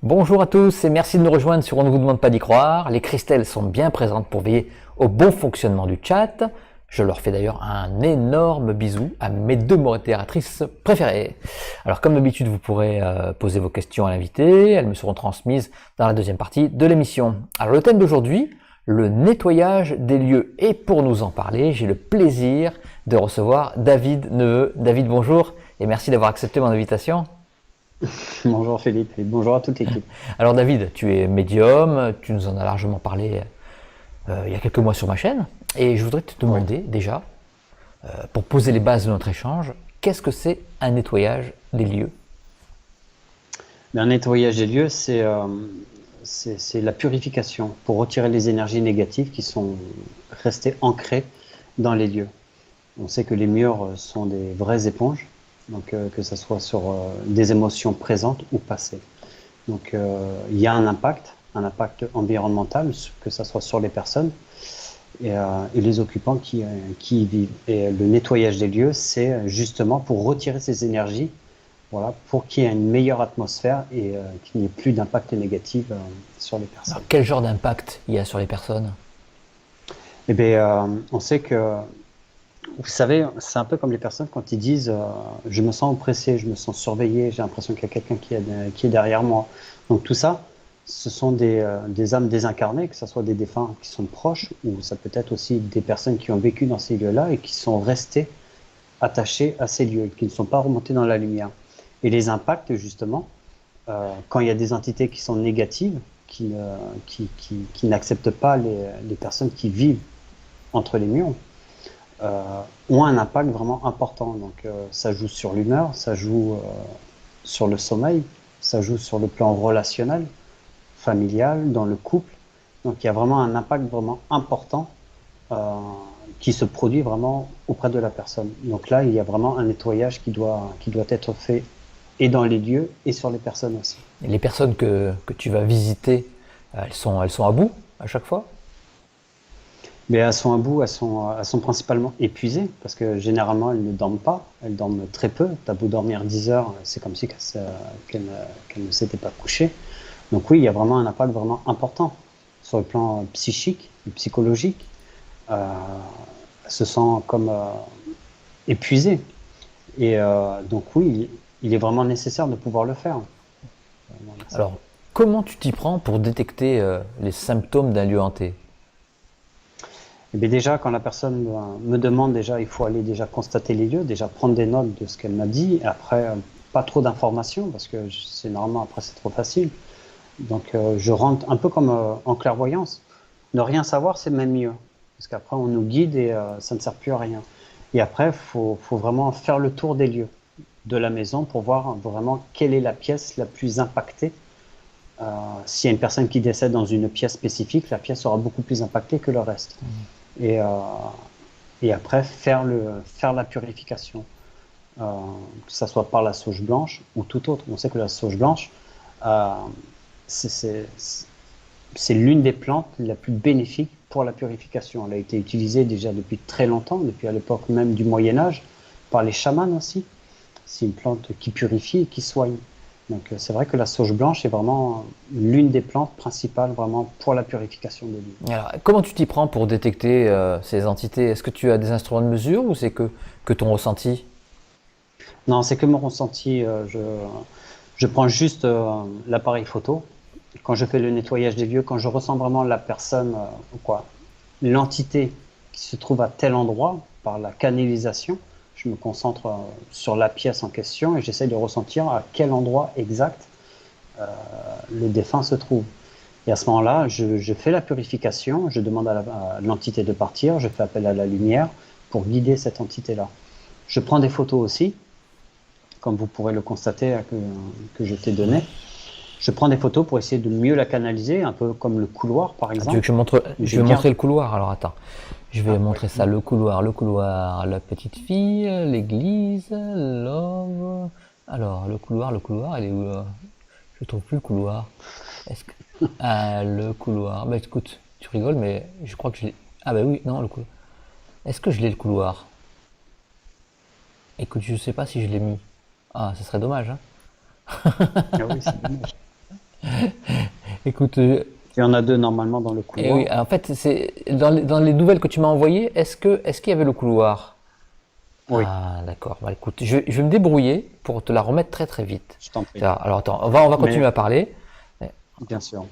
Bonjour à tous et merci de nous rejoindre sur On ne vous demande pas d'y croire. Les Christelles sont bien présentes pour veiller au bon fonctionnement du chat. Je leur fais d'ailleurs un énorme bisou à mes deux modératrices préférées. Alors comme d'habitude, vous pourrez poser vos questions à l'invité. Elles me seront transmises dans la deuxième partie de l'émission. Alors le thème d'aujourd'hui, le nettoyage des lieux. Et pour nous en parler, j'ai le plaisir de recevoir David Neveu. David, bonjour et merci d'avoir accepté mon invitation. Bonjour Philippe et bonjour à toute l'équipe. Alors David, tu es médium, tu nous en as largement parlé il y a quelques mois sur ma chaîne, et je voudrais te Oui. demander déjà, pour poser les bases de notre échange, qu'est-ce que c'est un nettoyage des lieux? Mais un nettoyage des lieux, c'est la purification pour retirer les énergies négatives qui sont restées ancrées dans les lieux. On sait que les murs sont des vraies éponges, donc que ce soit sur des émotions présentes ou passées. Donc il y a un impact environnemental, que ce soit sur les personnes et les occupants qui y vivent. Et le nettoyage des lieux, c'est justement pour retirer ces énergies, voilà, pour qu'il y ait une meilleure atmosphère et qu'il n'y ait plus d'impact négatif sur les Alors, personnes. quel genre d'impact il y a sur les personnes? Eh bien, on sait que, vous savez, c'est un peu comme les personnes quand ils disent je me sens oppressé, je me sens surveillé, j'ai l'impression qu'il y a quelqu'un qui est derrière moi. Donc tout ça, ce sont des âmes désincarnées, que ce soit des défunts qui sont proches, ou ça peut être aussi des personnes qui ont vécu dans ces lieux-là et qui sont restées attachées à ces lieux, qui ne sont pas remontées dans la lumière. Et les impacts, justement, quand il y a des entités qui sont négatives, qui n'acceptent pas les personnes qui vivent entre les murs, ont un impact vraiment important. Donc ça joue sur l'humeur, ça joue sur le sommeil, ça joue sur le plan relationnel, familial, dans le couple. Donc il y a vraiment un impact vraiment important euh, qui se produit vraiment auprès de la personne. Donc là, il y a vraiment un nettoyage qui doit être fait et dans les lieux et sur les personnes aussi. Et les personnes que tu vas visiter, elles sont à bout à chaque fois? Mais elles sont à bout, elles sont principalement épuisées parce que généralement elles ne dorment pas, elles dorment très peu. T'as beau dormir 10 heures, c'est comme si qu'elles ne s'étaient pas couchées. Donc oui, il y a vraiment un impact vraiment important sur le plan psychique et psychologique. Euh, Elles se sentent comme épuisées. Et donc oui, il est vraiment nécessaire de pouvoir le faire. Vraiment nécessaire. Alors, comment tu t'y prends pour détecter les symptômes d'un lieu hanté? Et bien déjà, quand la personne me demande, déjà, il faut aller déjà constater les lieux, déjà prendre des notes de ce qu'elle m'a dit, et après, pas trop d'informations, parce que c'est normalement, après, c'est trop facile. Donc, je rentre un peu comme en clairvoyance. Ne rien savoir, c'est même mieux, parce qu'après, on nous guide et ça ne sert plus à rien. Et après, faut vraiment faire le tour des lieux de la maison pour voir vraiment quelle est la pièce la plus impactée. S'il y a une personne qui décède dans une pièce spécifique, la pièce sera beaucoup plus impactée que le reste. Et, euh, et après faire la purification, euh, que ce soit par la sauge blanche ou tout autre. On sait que la sauge blanche, euh, c'est l'une des plantes la plus bénéfique pour la purification. Elle a été utilisée déjà depuis très longtemps, depuis à l'époque même du Moyen Âge, par les chamans aussi. C'est une plante qui purifie et qui soigne. Donc c'est vrai que la sauge blanche est vraiment l'une des plantes principales vraiment pour la purification des lieux. Alors, comment tu t'y prends pour détecter ces entités? Est-ce que tu as des instruments de mesure ou c'est que ton ressenti? Non, c'est que mon ressenti. Je prends juste l'appareil photo. Quand je fais le nettoyage des lieux, quand je ressens vraiment la personne, quoi, l'entité qui se trouve à tel endroit par la canalisation, je me concentre sur la pièce en question et j'essaie de ressentir à quel endroit exact euh, le défunt se trouve. Et à ce moment-là, je fais la purification, je demande à l'entité de partir, je fais appel à la lumière pour guider cette entité-là. Je prends des photos aussi, comme vous pourrez le constater que je t'ai donné. Je prends des photos pour essayer de mieux la canaliser, un peu comme le couloir par Ah, tu veux que exemple. je montre, je Je vais garde. montrer le couloir. Alors attends, je vais Ah, oui. montrer ça, le couloir, la petite fille, l'église, l'homme. Alors le couloir, il est où là? Je trouve plus le couloir. Est-ce que ah, le couloir. Bah écoute, tu rigoles, mais je crois que je l'ai. Ah bah oui, non le couloir. Est-ce que je l'ai le couloir? Écoute, je sais pas si je l'ai mis. Ah, ce serait dommage, hein. Ah oui, c'est dommage. Écoute, Il y en a deux normalement dans le et oui, couloir. en fait, c'est dans les nouvelles que tu m'as envoyées, est-ce qu'il y avait le couloir? Oui, Ah, d'accord. Bah, écoute, je vais me débrouiller pour te la remettre très très vite. je t'en prie. Alors attends, on va continuer Mais à parler. bien sûr.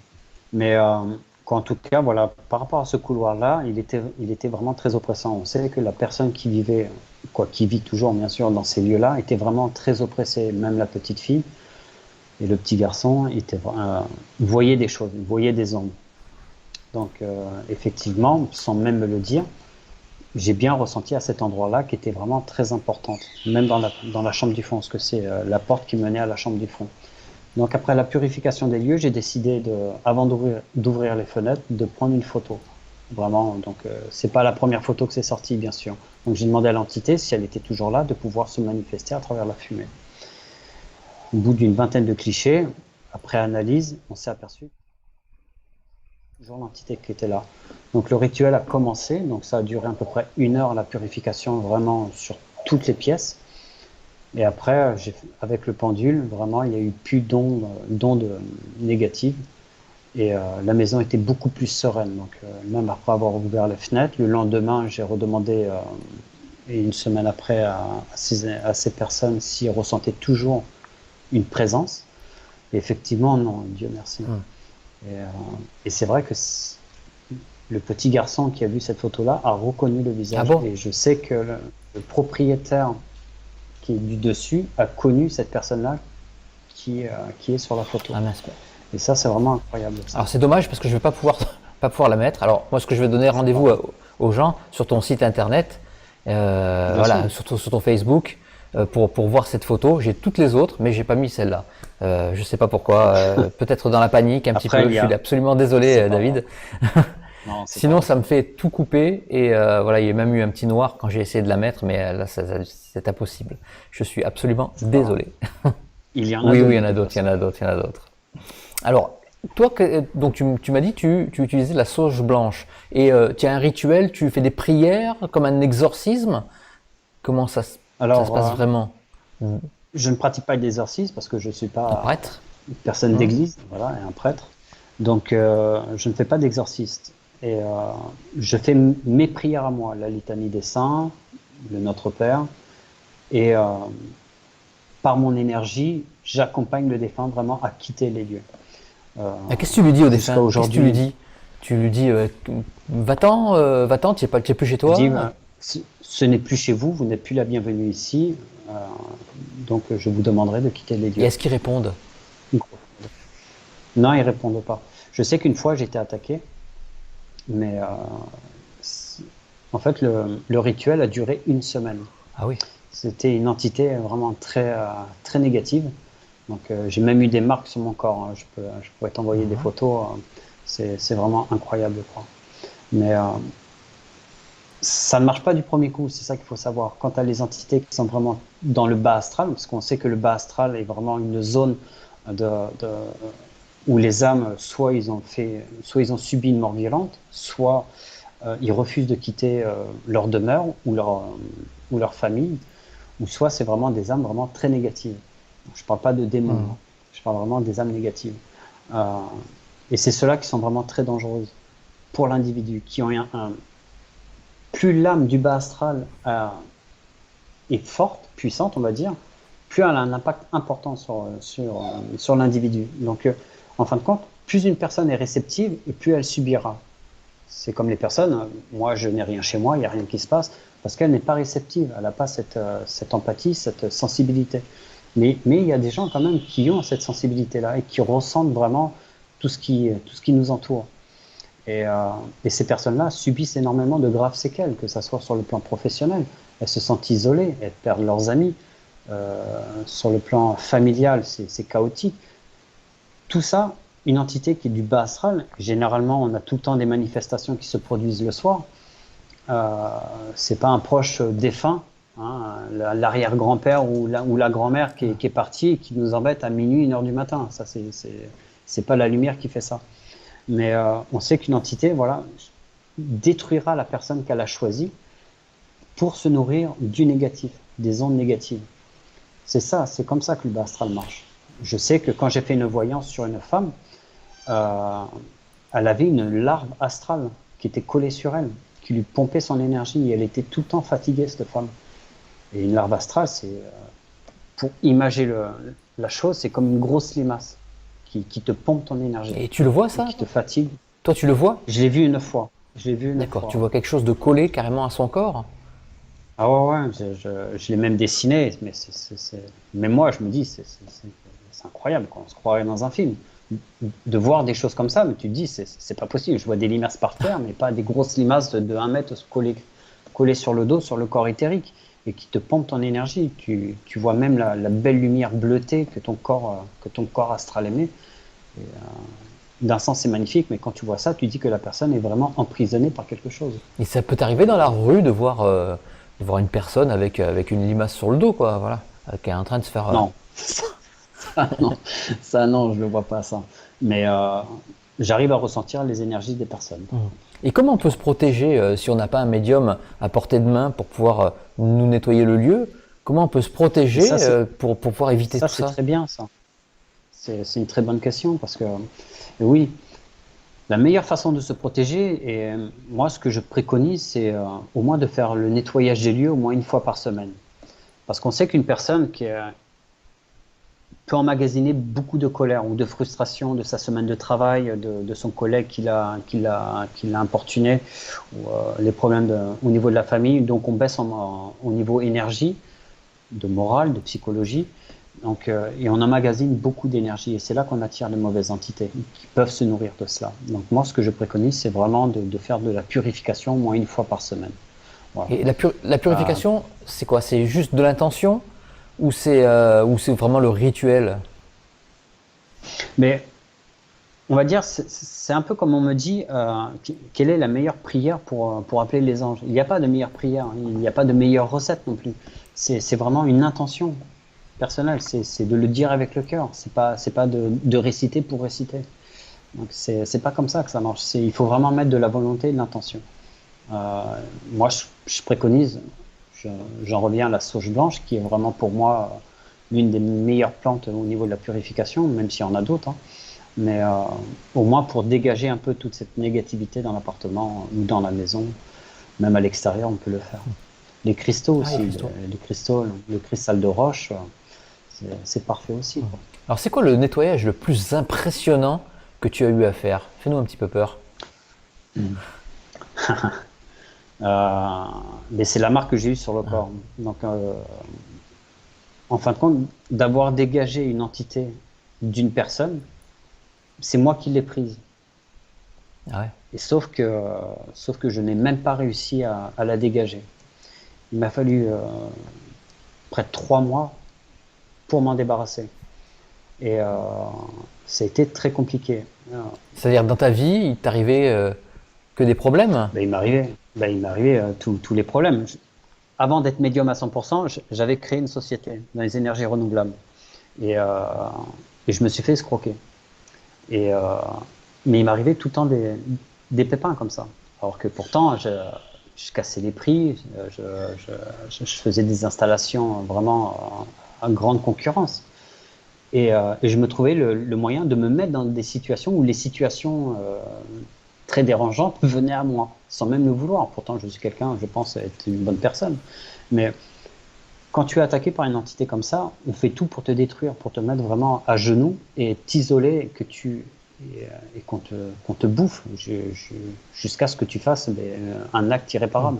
Mais en tout cas, voilà, par rapport à ce couloir-là, il était vraiment très oppressant. On sait que la personne qui vivait, quoi, qui vit toujours bien sûr dans ces lieux-là, était vraiment très oppressée. Même la petite fille et le petit garçon voyaient des choses, ils voyaient des ombres. Donc effectivement, sans même me le dire, j'ai bien ressenti à cet endroit-là qui était vraiment très importante, même dans la chambre du fond, parce que c'est la porte qui menait à la chambre du fond. Donc après la purification des lieux, j'ai décidé avant d'ouvrir les fenêtres, de prendre une photo. Vraiment, donc c'est pas la première photo que c'est sorti, bien sûr. Donc j'ai demandé à l'entité, si elle était toujours là, de pouvoir se manifester à travers la fumée. Au bout d'une vingtaine de clichés, après analyse, on s'est aperçu toujours l'entité qui était là. Donc le rituel a commencé, donc ça a duré à peu près 1 heure la purification vraiment sur toutes les pièces. Et après, avec le pendule, vraiment, il y a eu plus d'ondes négatives. Et la maison était beaucoup plus sereine. Donc, même après avoir ouvert les fenêtres, le lendemain, j'ai redemandé, et une semaine après, à ces personnes s'ils ressentaient toujours une présence. Et effectivement, non, Dieu merci. Hmm. Et, euh, et c'est vrai que le petit garçon qui a vu cette photo-là a reconnu le Ah visage. bon? Et je sais que le propriétaire qui est du dessus a connu cette personne-là qui est sur la photo. Ah mince. Et ça, c'est vraiment incroyable, ça. Alors c'est dommage parce que je vais pas pouvoir pas pouvoir la mettre. Alors moi, ce que je vais donner C'est pas rendez-vous grave. aux gens sur ton site internet, Bien sûr. voilà, sur ton Facebook, pour voir cette photo. J'ai toutes les autres, mais j'ai pas mis celle-là. Je sais pas pourquoi. Peut-être dans la panique un petit Après, peu. il Je y suis a. absolument désolé, C'est pas grave. David. Non, c'est pas Sinon, grave. ça me fait tout couper et voilà, il y a même eu un petit noir quand j'ai essayé de la mettre, mais là, c'est impossible. Je suis absolument C'est pas grave. désolé. Il y en a Oui, oui, d'autres il y de en a toute d'autres, il y en façon. a d'autres, il y en a d'autres. Alors, toi, donc tu m'as dit tu utilisais la sauge blanche et tu as un rituel, tu fais des prières comme un exorcisme. Comment ça se Alors, passe vraiment? je ne pratique pas l'exercice parce que je ne suis Un pas prêtre? une personne Hmm. d'église, voilà, et un prêtre. Donc, je ne fais pas d'exorcisme. Et je fais mes prières à moi, la litanie des saints, le Notre Père. Et par mon énergie, j'accompagne le défunt vraiment à quitter les lieux. Euh, Qu'est-ce que tu lui dis au Jusqu'à défunt? Qu'est-ce que tu lui aujourd'hui, dis? Tu lui dis va-t'en, tu es plus chez je dis, toi? ce n'est plus chez vous, vous n'êtes plus la bienvenue ici, euh, donc je vous demanderai de quitter les Et lieux. est-ce qu'ils répondent? Non, ils ne répondent pas. Je sais qu'une fois j'ai été attaqué, mais en fait le rituel a duré une semaine. Ah oui. C'était une entité vraiment très négative. Donc j'ai même eu des marques sur mon corps, hein. Je pourrais t'envoyer des Mhm. photos. C'est vraiment incroyable, quoi. Mais ça ne marche pas du premier coup, c'est ça qu'il faut savoir. Quand tu as les entités qui sont vraiment dans le bas astral, parce qu'on sait que le bas astral est vraiment une zone de, de- où les âmes, soit ils ont subi une mort violente, soit ils refusent de quitter leur demeure ou leur famille, ou soit c'est vraiment des âmes vraiment très négatives. Je ne parle pas de démons, Mhm. hein. Je parle vraiment des âmes négatives. Euh, et c'est ceux-là qui sont vraiment très dangereuses pour l'individu, qui ont plus l'âme du bas astral est forte, puissante, on va dire, plus elle a un impact important sur l'individu. Donc, en fin de compte, plus une personne est réceptive et plus elle subira. C'est comme les personnes, moi je n'ai rien chez moi, il n'y a rien qui se passe, parce qu'elle n'est pas réceptive, elle n'a pas cette empathie, cette sensibilité. Mais il y a des gens quand même qui ont cette sensibilité-là et qui ressentent vraiment tout ce qui nous entoure. Et ces personnes-là subissent énormément de graves séquelles, que ce soit sur le plan professionnel. Elles se sentent isolées, elles perdent leurs amis. Sur le plan familial, c'est chaotique. Tout ça, une entité qui est du bas astral, généralement on a tout le temps des manifestations qui se produisent le soir. Euh, c'est pas un proche défunt, hein, l'arrière-grand-père ou la grand-mère qui est partie et qui nous embête à minuit, 1 heure du matin. Ça, c'est pas la lumière qui fait ça. Mais on sait qu'une entité, voilà, détruira la personne qu'elle a choisie pour se nourrir du négatif, des ondes négatives. C'est ça, c'est comme ça que le bas astral marche. je sais que quand j'ai fait une voyance sur une femme, euh, elle avait une larve astrale qui était collée sur elle, qui lui pompait son énergie, et elle était tout le temps fatiguée, cette femme. Et une larve astrale, pour imager la chose, c'est comme une grosse limace qui te pompe ton énergie Et tu le vois et ça? qui te fatigue. Toi, tu le vois? Je l'ai vu une fois. Je l'ai vu une D'accord, tu fois. vois quelque chose de collé carrément à son corps? Ah ouais, ouais, je l'ai même dessiné, mais moi, je me dis, c'est incroyable, quoi. On se croirait dans un film. De voir des choses comme ça, mais tu te dis, c'est pas possible. Je vois des limaces par terre, mais pas des grosses limaces de 1 mètre collées sur le dos, sur le corps éthérique, et qui te pompent ton énergie. Tu vois même la belle lumière bleutée que ton corps astral émet. Et, d'un sens, c'est magnifique, mais quand tu vois ça, tu dis que la personne est vraiment emprisonnée par quelque chose. Et ça peut t'arriver dans la rue de voir une personne avec une limace sur le dos, quoi, voilà, qui est en train de se faire. Non, non, ça non, je ne le vois pas ça. Mais j'arrive à ressentir les énergies des personnes. Et comment on peut se protéger si on n'a pas un médium à portée de main pour pouvoir nous nettoyer le lieu? Comment on peut se Et protéger ça, c'est pour pouvoir éviter ça, tout c'est ça? très bien, ça. C'est une très bonne question parce que oui, la meilleure façon de se protéger, et moi, ce que je préconise, c'est au moins de faire le nettoyage des lieux au moins une fois par semaine. Parce qu'on sait qu'une personne peut emmagasiner beaucoup de colère ou de frustration de sa semaine de travail, de son collègue qui l'a importuné, ou les problèmes au niveau de la famille. Donc on baisse au niveau énergie, de morale, de psychologie. Donc, et on emmagasine beaucoup d'énergie. Et c'est là qu'on attire les mauvaises entités qui peuvent se nourrir de cela. Donc moi, ce que je préconise, c'est vraiment de faire de la purification au moins une fois par semaine. Voilà. Et la purification, c'est quoi? C'est juste de l'intention ou c'est vraiment le rituel? Mais on va dire, c'est un peu comme on me dit, quelle est la meilleure prière pour appeler les anges. Il n'y a pas de meilleure prière, hein. Il n'y a pas de meilleure recette non plus. C'est vraiment une intention personnelle, c'est de le dire avec le cœur, c'est pas de réciter pour réciter. Donc c'est pas comme ça que ça marche. Il faut vraiment mettre de la volonté et de l'intention. Euh, moi, je préconise, je- j'en reviens à la sauge blanche, qui est vraiment pour moi l'une des meilleures plantes au niveau de la purification, même s'il y en a d'autres, hein. Mais au moins pour dégager un peu toute cette négativité dans l'appartement ou dans la maison, même à l'extérieur, on peut le faire. Les cristaux Ah, les aussi, cristaux. les cristaux, le cristal de roche, c'est parfait aussi, quoi. Alors, c'est quoi le nettoyage le plus impressionnant que tu as eu à faire? Fais-nous un petit peu peur. Euh, mais c'est la marque que j'ai eue sur le corps. Donc, en fin de compte, d'avoir dégagé une entité d'une personne, c'est moi qui l'ai prise. Ah ouais. Et sauf que je n'ai même pas réussi à la dégager. Il m'a fallu près de 3 mois pour m'en débarrasser. Et ça a été très compliqué. C'est-à-dire, dans ta vie, il t'arrivait que des problèmes? Il m'arrivait tous les problèmes. Avant d'être médium à 100%, j'avais créé une société dans les énergies renouvelables. Et, euh, et je me suis fait escroquer. Et, mais il m'arrivait tout le temps des pépins comme ça. Alors que pourtant, je cassais les prix, je faisais des installations vraiment à grande concurrence. Et je me trouvais le moyen de me mettre dans des situations où les situations très dérangeantes venaient à moi, sans même le vouloir. Pourtant, je suis quelqu'un, je pense être une bonne personne. Mais quand tu es attaqué par une entité comme ça, on fait tout pour te détruire, pour te mettre vraiment à genoux et t'isoler, et qu'on te bouffe jusqu'à ce que tu fasses un acte irréparable.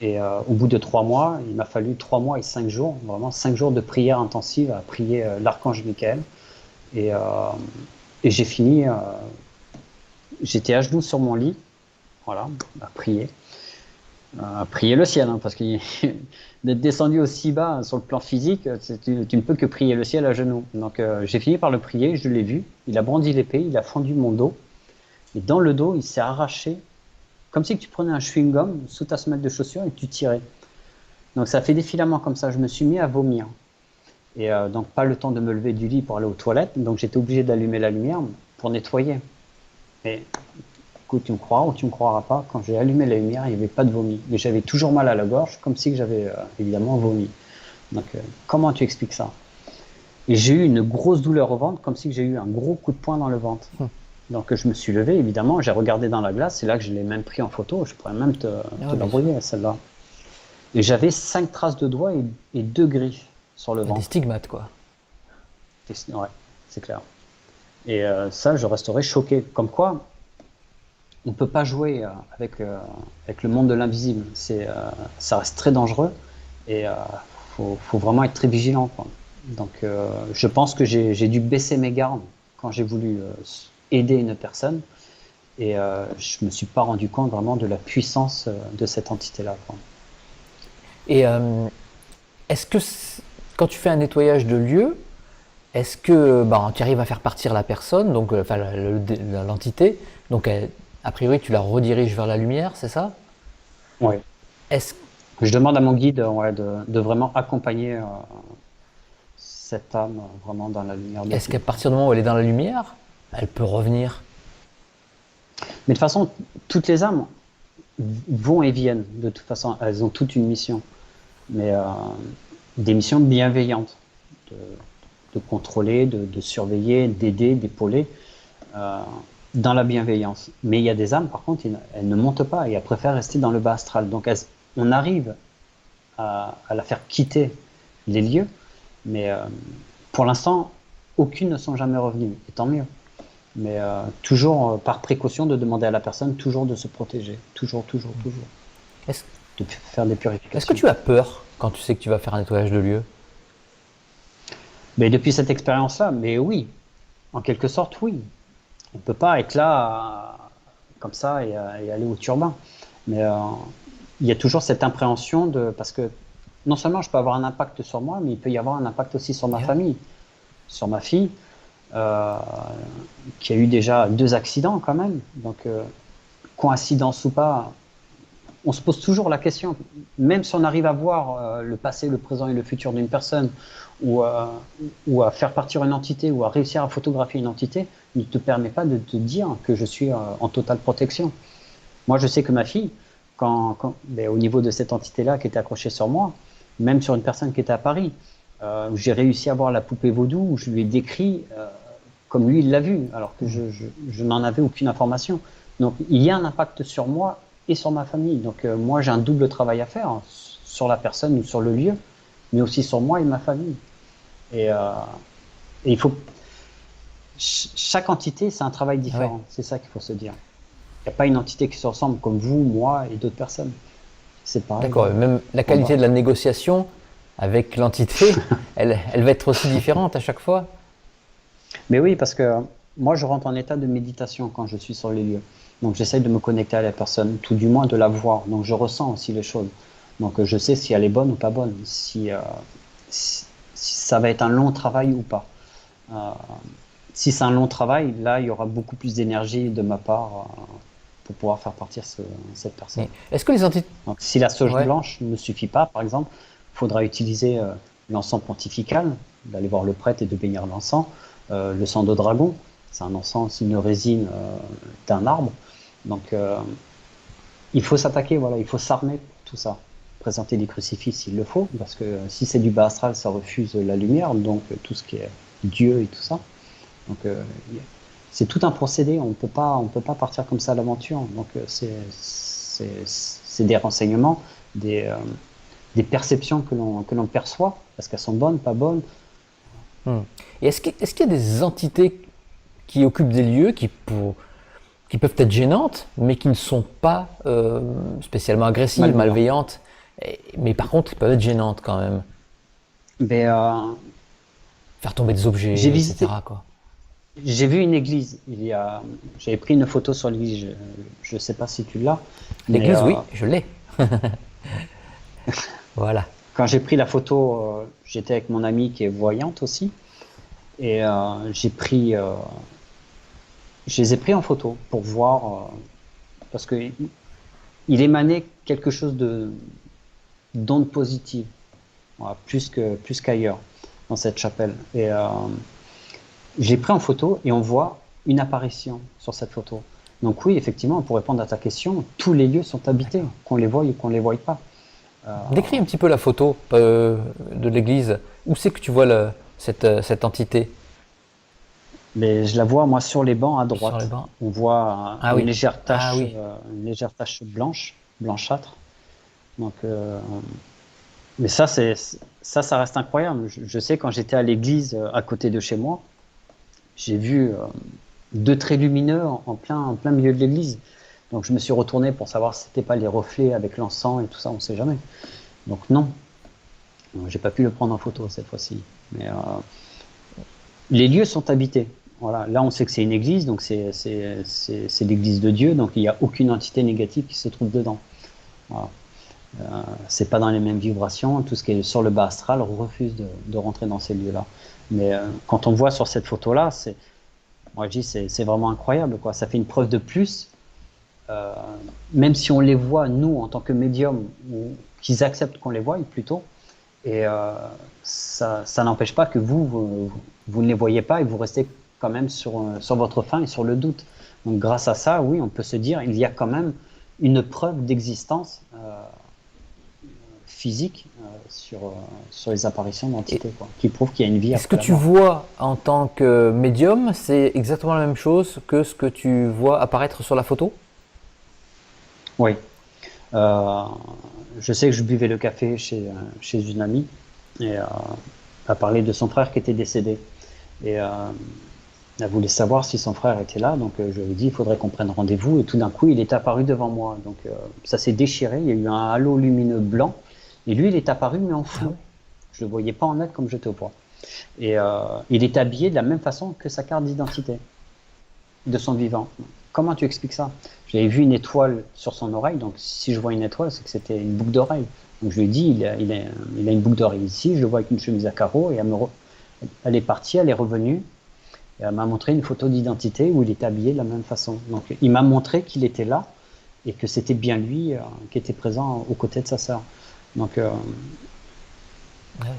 Et au bout de 3 mois, il m'a fallu 3 mois et 5 jours, vraiment 5 jours de prière intensive à prier l'archange Michael. Et, euh, et j'ai fini, j'étais à genoux sur mon lit, voilà, à prier le ciel, hein, parce que d'être descendu aussi bas sur le plan physique, tu ne peux que prier le ciel à genoux. Donc j'ai fini par le prier, je l'ai vu, il a brandi l'épée, il a fendu mon dos, et dans le dos, il s'est arraché, comme si tu prenais un chewing-gum sous ta semelle de chaussure et tu tirais. Donc ça fait des filaments comme ça, je me suis mis à vomir. Et donc pas le temps de me lever du lit pour aller aux toilettes, donc j'étais obligé d'allumer la lumière pour nettoyer. Mais écoute, tu me croiras ou tu me croiras pas, quand j'ai allumé la lumière, il n'y avait pas de vomi. Mais j'avais toujours mal à la gorge, comme si j'avais évidemment vomi. Donc comment tu expliques ça? Et j'ai eu une grosse douleur au ventre, comme si j'ai eu un gros coup de poing dans le ventre. Donc je me suis levé, évidemment, j'ai regardé dans la glace, c'est là que je l'ai même pris en photo, je pourrais même te Ah, bien sûr. l'envoyer, celle-là. Et j'avais 5 traces de doigts et 2 griffes sur le Des ventre. stigmates, quoi. Ouais, c'est clair. Et ça, je resterai choqué. Comme quoi, on ne peut pas jouer avec le monde de l'invisible. Ça reste très dangereux et faut vraiment être très vigilant, quoi. Donc, je pense que j'ai dû baisser mes gardes quand j'ai voulu aider une personne et je ne me suis pas rendu compte vraiment de la puissance de cette entité-là, quoi. Et est-ce que quand tu fais un nettoyage de lieu, est-ce que tu arrives à faire partir la personne, donc enfin l'entité, donc a priori tu la rediriges vers la lumière, c'est ça? Ouais. Est-ce Je demande à mon guide ouais, de vraiment accompagner cette âme vraiment dans la lumière de est-ce Dieu. qu'à partir du moment où elle est dans la lumière, elle peut revenir? Mais de toute façon, toutes les âmes vont et viennent. De toute façon, elles ont toute une mission. Mais des missions bienveillantes. De, de contrôler, de surveiller, d'aider, d'épauler. Euh, dans la bienveillance. Mais il y a des âmes, par contre, elles ne montent pas et elles préfèrent rester dans le bas astral. Donc on arrive à la faire quitter les lieux, mais pour l'instant, aucune ne sont jamais revenues, et tant mieux. Mais toujours par précaution de demander à la personne toujours de se protéger, toujours, toujours, toujours, Est-ce de faire des est-ce que purifications. tu as peur quand tu sais que tu vas faire un nettoyage de lieu? Mais depuis cette expérience-là, mais oui, en quelque sorte, oui. On ne peut pas être là comme ça et aller au turbin. Mais il y a toujours cette impréhension parce que non seulement je peux avoir un impact sur moi, mais il peut y avoir un impact aussi sur ma Yeah. famille, sur ma fille, euh, qui a eu déjà 2 accidents quand même. Donc, coïncidence ou pas, on se pose toujours la question, même si on arrive à voir le passé, le présent et le futur d'une personne, ou, euh, ou à faire partir une entité, ou à réussir à photographier une entité, ne te permet pas de te dire que je suis en totale protection. Moi, je sais que ma fille, au niveau de cette entité-là qui était accrochée sur moi, même sur une personne qui était à Paris, où j'ai réussi à voir la poupée vaudou, où je lui ai décrit comme lui il l'a vu, alors que je n'en avais aucune information. Donc il y a un impact sur moi et sur ma famille. Donc moi j'ai un double travail à faire sur la personne ou sur le lieu, mais aussi sur moi et ma famille. Et, et il faut chaque entité, c'est un travail Ouais. différent. C'est ça qu'il faut se dire. Il n'y a pas une entité qui se ressemble comme vous, moi et d'autres personnes. C'est pareil, D'accord. voilà. Même la On qualité va. de la négociation avec l'entité, elle va être aussi différente à chaque fois. Mais oui, parce que moi, je rentre en état de méditation quand je suis sur les lieux. Donc, j'essaye de me connecter à la personne, tout du moins de la voir. Donc, je ressens aussi les choses. Donc, je sais si elle est bonne ou pas bonne, si ça va être un long travail ou pas. Euh, si c'est un long travail, là, il y aura beaucoup plus d'énergie de ma part pour pouvoir faire partir cette personne. Mais est-ce que les entités... Donc, si la sauge Ouais. blanche ne suffit pas, par exemple, il faudra utiliser l'encens pontifical, d'aller voir le prêtre et de bénir l'encens. Le sang de dragon, c'est un encens, c'est une résine d'un arbre. Donc, il faut s'attaquer, voilà, il faut s'armer pour tout ça. Présenter des crucifix s'il le faut, parce que si c'est du bas astral, ça refuse la lumière, donc tout ce qui est Dieu et tout ça. Donc, c'est tout un procédé, on peut pas partir comme ça à l'aventure. Donc, c'est des renseignements, des perceptions que l'on perçoit, parce qu'elles sont bonnes, pas bonnes. Et est-ce qu'il y a des entités qui occupent des lieux qui peuvent être gênantes, mais qui ne sont pas spécialement agressives, Malveillants. malveillantes, mais par contre, qui peuvent être gênantes quand même. Mais Faire tomber des j'ai objets, visité, etc., quoi. j'ai vu une église. J'avais pris une photo sur l'église. Je ne sais pas si tu l'as, mais L'église, oui, je l'ai. Voilà. quand j'ai pris la photo, j'étais avec mon amie qui est voyante aussi, et je les ai pris en photo pour voir, parce que il émanait quelque chose de d'onde positive, voilà, plus qu'ailleurs dans cette chapelle. Et j'ai pris en photo et on voit une apparition sur cette photo. Donc oui, effectivement, pour répondre à ta question, tous les lieux sont habités, qu'on les voie ou qu'on les voie pas. Décris un petit peu la photo de l'église. Où c'est que tu vois cette entité Mais je la vois, moi, sur les bancs à sur les droite. bancs? On voit Ah oui. Ah oui. une légère tache blanche, blanchâtre. Donc, mais ça reste incroyable. Je sais, quand j'étais à l'église à côté de chez moi, j'ai vu deux traits lumineux en plein milieu de l'église. Donc, je me suis retourné pour savoir si c'était pas les reflets avec l'encens et tout ça, on ne sait jamais. Donc, non. J'ai pas pu le prendre en photo cette fois-ci. Mais les lieux sont habités. Voilà. Là, on sait que c'est une église, donc c'est l'église de Dieu, donc il n'y a aucune entité négative qui se trouve dedans. Voilà. C'est pas dans les mêmes vibrations. Tout ce qui est sur le bas astral refuse de rentrer dans ces lieux-là. Mais quand on voit sur cette photo-là, moi je dis c'est vraiment incroyable, quoi. Ça fait une preuve de plus. Euh, Même si on les voit, nous, en tant que médiums, ou qu'ils acceptent qu'on les voie plutôt, et ça n'empêche pas que vous ne les voyez pas et vous restez quand même sur votre faim et sur le doute. Donc grâce à ça, oui, on peut se dire il y a quand même une preuve d'existence physique sur les apparitions d'entités, quoi, qui prouve qu'il y a une vie Et ce que après la tu mort. vois en tant que médium, c'est exactement la même chose que ce que tu vois apparaître sur la photo? Oui. Euh, je sais que je buvais le café chez une amie et elle parlait de son frère qui était décédé. Et elle voulait savoir si son frère était là, donc je lui ai dit il faudrait qu'on prenne rendez-vous. Et tout d'un coup, il est apparu devant moi. Donc ça s'est déchiré, il y a eu un halo lumineux blanc. Et lui, il est apparu, mais en Ah flou. oui. Je ne le voyais pas en net comme je te vois. Et il est habillé de la même façon que sa carte d'identité de son vivant. Comment tu expliques ça? J'avais vu une étoile sur son oreille, donc si je vois une étoile, c'est que c'était une boucle d'oreille. Donc je lui ai dit, il a une boucle d'oreille ici, je le vois avec une chemise à carreaux, et elle est partie, elle est revenue, et elle m'a montré une photo d'identité où il était habillé de la même façon. Donc il m'a montré qu'il était là, et que c'était bien lui qui était présent aux côtés de sa sœur. Donc Ah oui.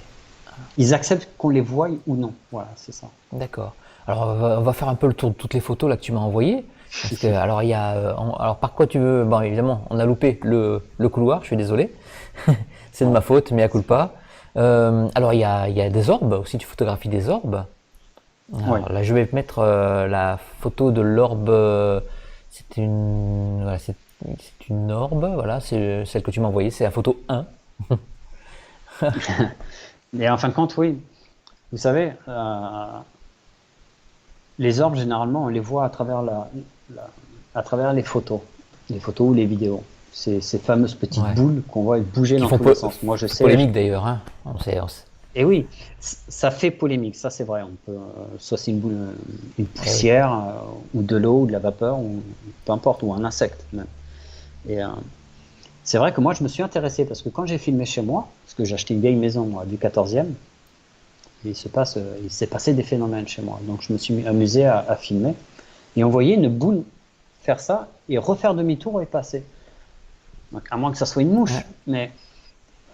ils acceptent qu'on les voie ou non. Voilà, c'est ça. D'accord. Alors, on va faire un peu le tour de toutes les photos là que tu m'as envoyées. Parce que, alors, il y a, alors, par quoi tu veux? Bon, évidemment, on a loupé le couloir, je suis désolé. C'est de Ouais, ma faute, mais à c'est pas grave. culpa. Alors, il y a des orbes aussi, tu photographies des orbes. Ouais. Alors là, je vais mettre la photo de l'orbe. Voilà, c'est une orbe, voilà, c'est celle que tu m'as envoyée, c'est la photo 1. Et en fin de compte, oui. Vous savez, les orbes, généralement, on les voit à travers les photos ou les vidéos. Ces fameuses petites Ouais. boules qu'on voit bouger Qui dans font tous les sens. Moi, je sais. polémique d'ailleurs, hein. Et oui, ça fait polémique, ça c'est vrai. On peut, soit c'est une boule, une Eh oui. poussière, ou de l'eau, ou de la vapeur, ou peu importe, ou un insecte même. Et c'est vrai que moi, je me suis intéressé parce que quand j'ai filmé chez moi, parce que j'ai acheté une vieille maison, moi, du 14e, il s'est passé des phénomènes chez moi. Donc je me suis amusé à filmer. Et on voyait une boule faire ça et refaire demi-tour et passer. Donc à moins que ça soit une Ouais. mouche. Mais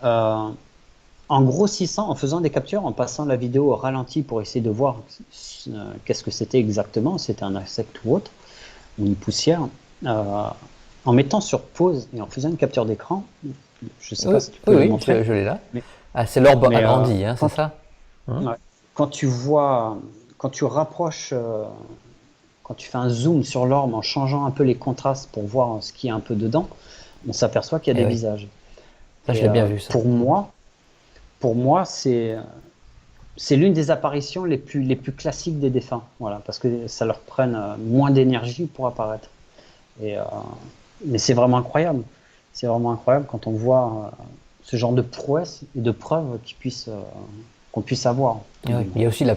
euh, en grossissant, en faisant des captures, en passant la vidéo au ralenti pour essayer de voir qu'est-ce que c'était exactement, c'était un insecte ou autre, ou une poussière, euh, en mettant sur pause et en faisant une capture d'écran, je ne sais Oui, pas si tu peux oui, le oui, montrer, je l'ai là. mais, Ah, c'est l'orbe mais agrandi, hein, c'est ça? ouais, quand tu vois, quand tu rapproches, quand tu fais un zoom sur l'orbe en changeant un peu les contrastes pour voir ce qu'il y a un peu dedans, on s'aperçoit qu'il y a Eh des oui, visages. ça je Et l'ai bien vu ça. pour moi, c'est l'une des apparitions les plus classiques des défunts, voilà, parce que ça leur prenne moins d'énergie pour apparaître. Et, mais c'est vraiment incroyable. C'est vraiment incroyable quand on voit ce genre de prouesse et de preuves qu'on puisse avoir, tout Eh du oui. moins. Il y a aussi la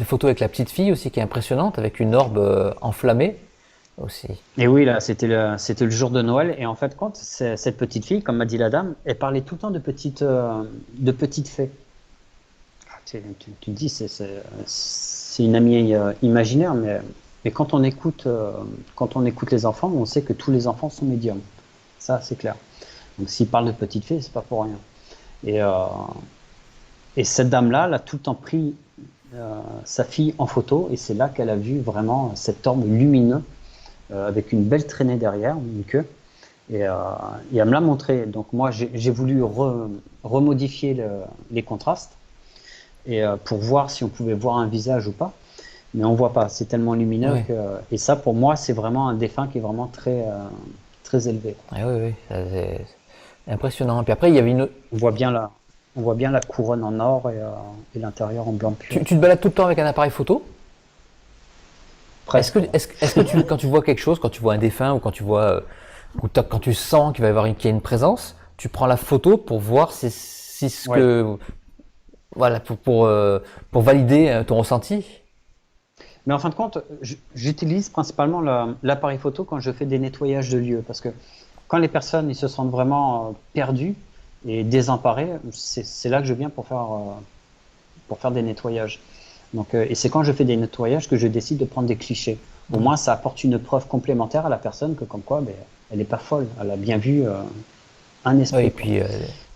photo avec la petite fille aussi qui est impressionnante, avec une orbe enflammée aussi. Et oui, là, c'était le jour de Noël. Et en fait, cette petite fille, comme m'a dit la dame, elle parlait tout le temps de petites fées. Ah, tu te dis, c'est une amie imaginaire, mais quand on écoute les enfants, on sait que tous les enfants sont médiums. Ça, c'est clair. Donc, s'ils parlent de petites fées, c'est pas pour rien. Et, euh, et cette dame-là, elle a tout le temps pris sa fille en photo, et c'est là qu'elle a vu vraiment cet orbe lumineux avec une belle traînée derrière, une queue. Et, euh, et elle me l'a montré. Donc moi, j'ai voulu remodifier les contrastes et pour voir si on pouvait voir un visage ou pas. Mais on voit pas, c'est tellement lumineux Oui, que. Et ça, pour moi, c'est vraiment un défunt qui est vraiment très élevé. oui, oui, c'est impressionnant. Puis après, il y avait une. On voit bien on voit bien la couronne en or et l'intérieur en blanc pur. Tu te balades tout le temps avec un appareil photo? Presque. Ouais. Est-ce que quand tu vois quelque chose, quand tu vois un défunt ou quand tu vois, quand tu sens qu'il y a une présence, tu prends la photo pour voir si ce Ouais. que, voilà, pour valider ton ressenti? Mais en fin de compte, j'utilise principalement l'appareil photo quand je fais des nettoyages de lieux. Parce que quand les personnes ils se sentent vraiment perdues et désemparées, c'est là que je viens pour faire des nettoyages. Donc, et c'est quand je fais des nettoyages que je décide de prendre des clichés. Au Ouais. moins, ça apporte une preuve complémentaire à la personne que comme quoi, ben, elle n'est pas folle. Elle a bien vu un Ouais, et esprit, quoi, puis,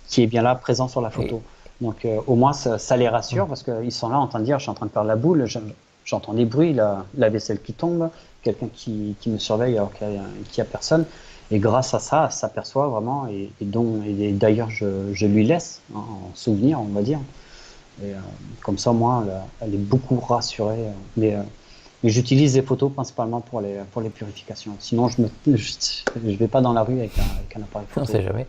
qui est bien là, présent sur la et- photo. Donc, au moins, ça les ouais. rassure parce qu'ils sont là en train de dire, je suis en train de faire la boule, j'entends des bruits, la vaisselle qui tombe, quelqu'un qui me surveille alors qu'il n'y a personne. Et grâce à ça, elle s'aperçoit vraiment, et d'ailleurs, je lui laisse hein, en souvenir, on va dire. Et comme ça, moi, elle est beaucoup rassurée. Mais j'utilise les photos principalement pour les purifications. Sinon, je vais pas dans la rue avec un appareil On photo. sait jamais.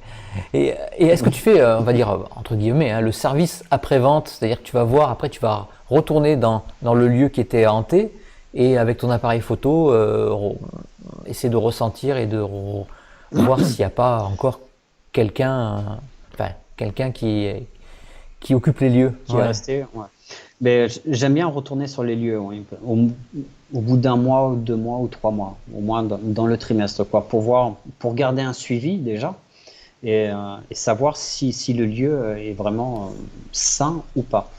Et est-ce que tu fais, on va dire, entre guillemets, hein, le service après-vente? C'est-à-dire que tu vas voir, après tu vas retourner dans le lieu qui était hanté et avec ton appareil photo, essayer de ressentir et de voir s'il n'y a pas encore quelqu'un, enfin, quelqu'un qui occupe les lieux. Qui est Ouais. resté. Ouais. Mais j'aime bien retourner sur les lieux, oui. Au bout d'un mois, ou 2 mois, ou 3 mois, au moins dans le trimestre, quoi, pour garder un suivi déjà et savoir si le lieu est vraiment sain ou pas.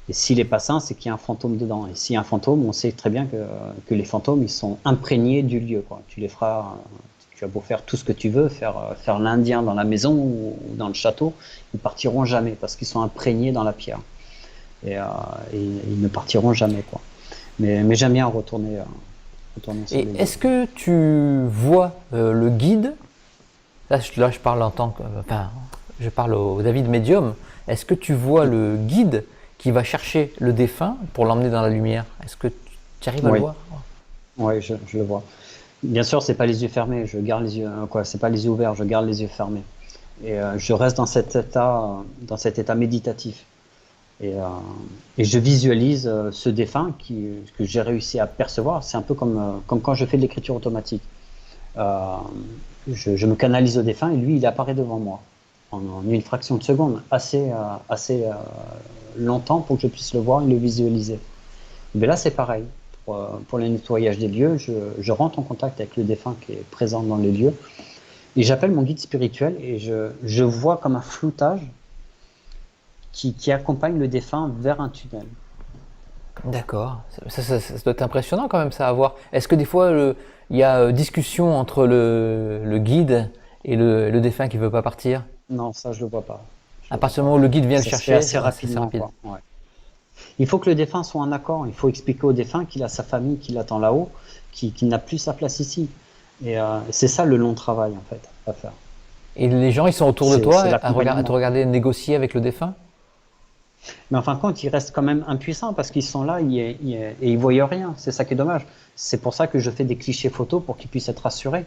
Et s'il n'est pas sain, c'est qu'il y a un fantôme dedans. Et s'il y a un fantôme, on sait très bien que les fantômes, ils sont imprégnés du lieu, quoi. Tu les feras, tu as beau faire tout ce que tu veux, faire l'Indien dans la maison ou dans le château, ils partiront jamais parce qu'ils sont imprégnés dans la pierre. Et, euh, et ils ne partiront jamais, quoi. Mais j'aime bien retourner sur Et les lieux. est-ce que tu vois le guide? Là, je parle en tant que, enfin, je parle au David Medium. Est-ce que tu vois le guide qui va chercher le défunt pour l'emmener dans la lumière? Est-ce que tu arrives à le Oui, voir? oui, je le vois. Bien sûr, c'est pas les yeux fermés, je garde les yeux, quoi, c'est pas les yeux ouverts, je garde les yeux fermés. Et je reste dans cet état méditatif. Et, euh, et je visualise ce défunt que j'ai réussi à percevoir. C'est un peu comme quand je fais de l'écriture automatique. Euh, je me canalise au défunt et lui, il apparaît devant moi en une fraction de seconde, assez longtemps pour que je puisse le voir et le visualiser. Mais là, c'est pareil. Pour le nettoyage des lieux, je rentre en contact avec le défunt qui est présent dans les lieux et j'appelle mon guide spirituel et je vois comme un floutage qui accompagne le défunt vers un tunnel. D'accord. Ça doit être impressionnant quand même ça à voir. Est-ce que des fois il y a discussion entre le guide et le défunt qui veut pas partir? Non, ça, je le vois pas. Je À le vois partir du pas. moment où le guide vient le Ça se fait chercher, assez ouais, c'est rapidement, rapide. quoi. Ouais. Il faut que le défunt soit en accord. Il faut expliquer au défunt qu'il a sa famille qui l'attend là-haut, qu'il n'a plus sa place ici. Et c'est ça le long travail, en fait, à faire. Et les gens, ils sont autour de C'est toi à te l'accompagnement. regarder négocier avec le défunt? Mais en fin de compte, ils restent quand même impuissants parce qu'ils sont là et ils voient rien. C'est ça qui est dommage. C'est pour ça que je fais des clichés photos pour qu'ils puissent être rassurés.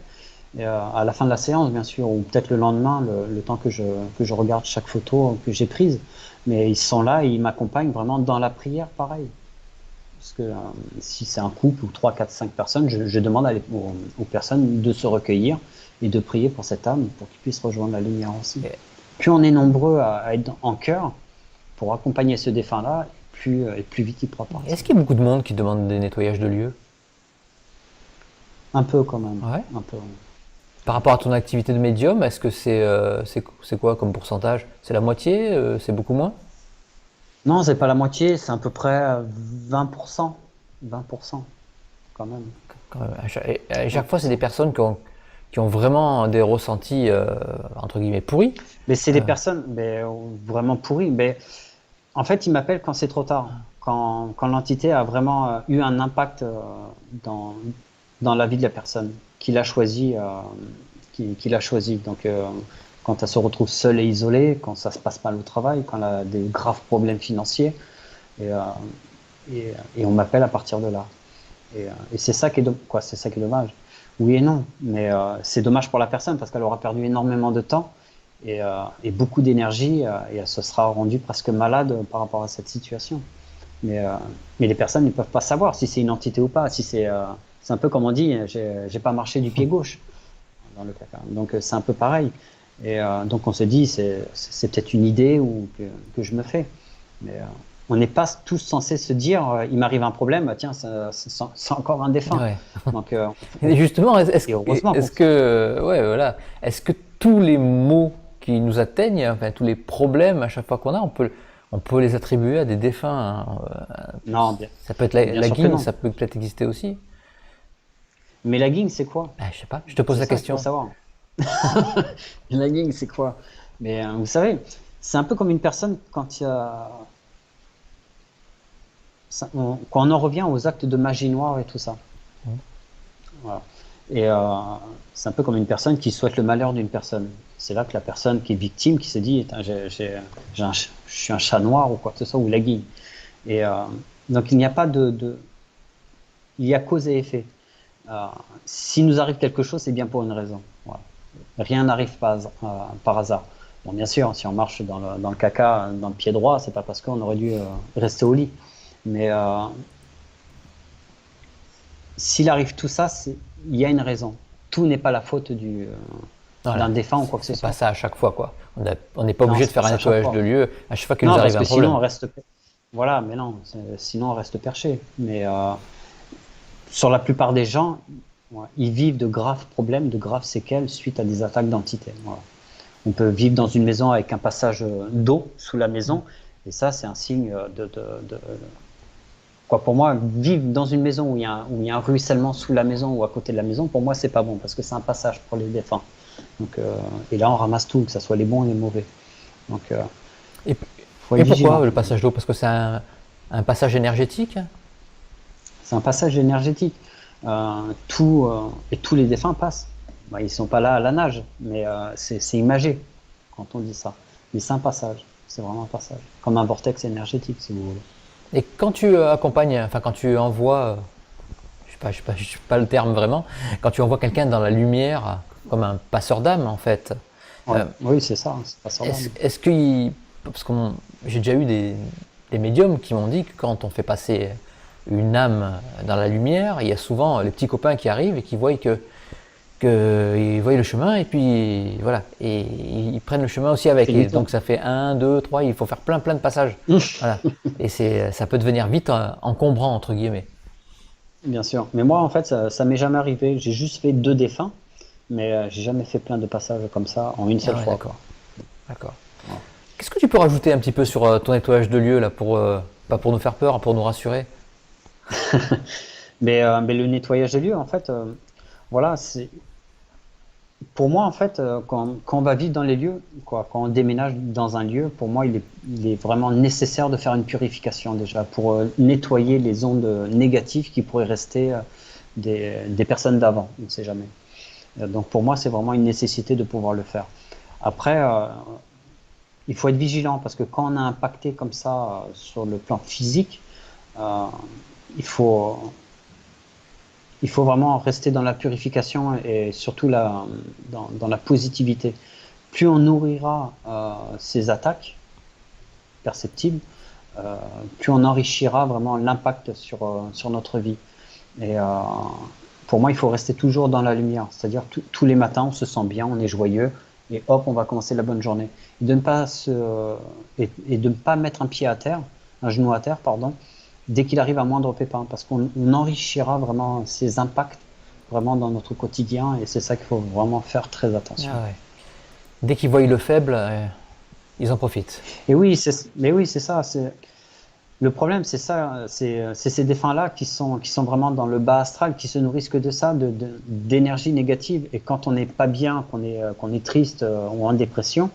Et, à la fin de la séance, bien sûr, ou peut-être le lendemain, le temps que je regarde chaque photo que j'ai prise. Mais ils sont là et ils m'accompagnent vraiment dans la prière, pareil. Parce que si c'est un couple ou 3, 4, 5 personnes, je demande aux personnes de se recueillir et de prier pour cette âme pour qu'ils puissent rejoindre la lumière aussi. Et Plus on est nombreux à être en cœur pour accompagner ce défunt-là, et plus vite il pourra partir. est-ce qu'il y a beaucoup de monde qui demande des nettoyages de lieux? Un peu quand même, Ouais. un peu. Par rapport à ton activité de médium, est-ce que c'est quoi comme pourcentage? C'est la moitié? C'est beaucoup moins? Non, c'est pas la moitié, c'est à peu près 20%. 20% quand même. Quand même, à chaque fois, c'est des 20%. personnes qui ont vraiment des ressentis entre guillemets pourris. Mais c'est des Euh, personnes vraiment pourries. Mais en fait, ils m'appellent quand c'est trop tard. Quand l'entité a vraiment eu un impact dans, dans la vie de la personne, qu'il a choisi. Qu'il a choisi. Donc, quand elle se retrouve seule et isolée, quand ça se passe mal au travail, quand elle a des graves problèmes financiers, Et, et on m'appelle à partir de là. Et c'est ça qui est c'est ça qui est dommage. Oui et non, mais c'est dommage pour la personne parce qu'elle aura perdu énormément de temps et beaucoup d'énergie et elle se sera rendue presque malade par rapport à cette situation. Mais, euh, mais les personnes ne peuvent pas savoir si c'est une entité ou pas. Si c'est un peu comme on dit, j'ai pas marché du pied gauche dans le caca. Donc c'est un peu pareil. Et donc on se dit, c'est peut-être une idée ou que je me fais. Mais on n'est pas tous censés se dire, il m'arrive un problème, bah, tiens, c'est encore un défunt. Ouais. Donc, Et justement, et heureusement est-ce que, ouais, voilà, est-ce que tous les maux qui nous atteignent, enfin tous les problèmes à chaque fois qu'on a, on peut les attribuer à des défunts, hein. non, Ça peut être bien la sûr que guine, non. ça peut peut-être exister aussi. Mais la guing, c'est quoi? Ah, je sais pas, je te pose C'est la ça qu'il faut question. savoir. La guing, c'est quoi? Mais vous savez, c'est un peu comme une personne quand il y a, quand on en revient aux actes de magie noire et tout ça. Mhm. Voilà. Et c'est un peu comme une personne qui souhaite le malheur d'une personne. C'est là que la personne qui est victime, qui se dit, je suis un chat noir ou quoi que ce soit, ou la guigne. Et donc il n'y a pas il y a cause et effet. Euh, S'il nous arrive quelque chose, c'est bien pour une raison. Voilà. Rien n'arrive pas par hasard. Bon, bien sûr, si on marche dans le caca, dans le pied droit, c'est pas parce qu'on aurait dû rester au lit. Mais s'il arrive tout ça, il y a une raison. Tout n'est pas la faute d'un Voilà, défunt ou quoi que ce c'est pas soit. ça à chaque fois, quoi. On n'est pas Non, obligé de c'est pas faire un ça à chaque nettoyage de fois. lieu à chaque fois qu'il nous Non, arrive parce un que sinon problème. on reste. Voilà, mais non, sinon on reste perché. Mais sur la plupart des gens, ouais, ils vivent de graves problèmes, de graves séquelles suite à des attaques d'entités. Voilà. On peut vivre dans une maison avec un passage d'eau sous la maison, et ça, c'est un signe quoi, pour moi, vivre dans une maison où il y a un ruissellement sous la maison ou à côté de la maison, pour moi, c'est pas bon parce que c'est un passage pour les défunts. Donc, et là, on ramasse tout, que ce soit les bons et les mauvais. Donc, Et, faut et être pourquoi vigilant. le passage d'eau? Parce que c'est un passage énergétique? C'est un passage énergétique. Et tous les défunts passent. Bah, ils sont pas là à la nage, mais c'est imagé quand on dit ça. Mais c'est un passage. C'est vraiment un passage. Comme un vortex énergétique, si vous voulez. Et quand tu accompagnes, enfin quand tu envoies, je sais pas le terme vraiment, quand tu envoies quelqu'un dans la lumière, comme un passeur d'âme en fait, Ouais. euh, Oui, c'est ça, c'est passeur d'âme. est-ce que, parce que j'ai déjà eu des médiums qui m'ont dit que quand on fait passer une âme dans la lumière, il y a souvent les petits copains qui arrivent et qui voient que ils voient le chemin et puis voilà, et ils prennent le chemin aussi avec. C'est Et limitant. donc ça fait un, deux, trois, il faut faire plein de passages. Voilà. Et ça peut devenir vite encombrant entre guillemets. Bien sûr. Mais moi, en fait, ça m'est jamais arrivé. J'ai juste fait 2 défunts, mais j'ai jamais fait plein de passages comme ça en une Ah seule ouais, fois, d'accord, quoi. d'accord. Voilà. Qu'est-ce que tu peux rajouter un petit peu sur ton nettoyage de lieu là pour pas pour nous faire peur, pour nous rassurer? Mais le nettoyage des lieux, en fait, voilà, pour moi, en fait, quand on va vivre dans les lieux, quoi, quand on déménage dans un lieu, pour moi, il est vraiment nécessaire de faire une purification déjà pour nettoyer les ondes négatives qui pourraient rester des personnes d'avant. On ne sait jamais. Donc pour moi, c'est vraiment une nécessité de pouvoir le faire. Après, il faut être vigilant parce que quand on a impacté comme ça sur le plan physique, euh, il faut, il faut vraiment rester dans la purification et surtout dans la positivité. Plus on nourrira ces attaques perceptibles, euh, plus on enrichira vraiment l'impact sur notre vie. Et pour moi, il faut rester toujours dans la lumière. C'est-à-dire tous les matins, on se sent bien, on est joyeux, et hop, on va commencer la bonne journée. Et de ne pas mettre un pied à terre, un genou à terre, pardon, dès qu'il arrive à moindre pépin, parce qu'on enrichira vraiment ces impacts vraiment dans notre quotidien, et c'est ça qu'il faut vraiment faire très attention. Ah ouais. Dès qu'ils voient le faible, ils en profitent. Et oui, mais oui, c'est ça. Le problème, c'est ça, c'est ces défunts-là qui sont vraiment dans le bas astral, qui se nourrissent que de ça, d'énergie négative. Et quand on n'est pas bien, qu'on est triste ou en dépression,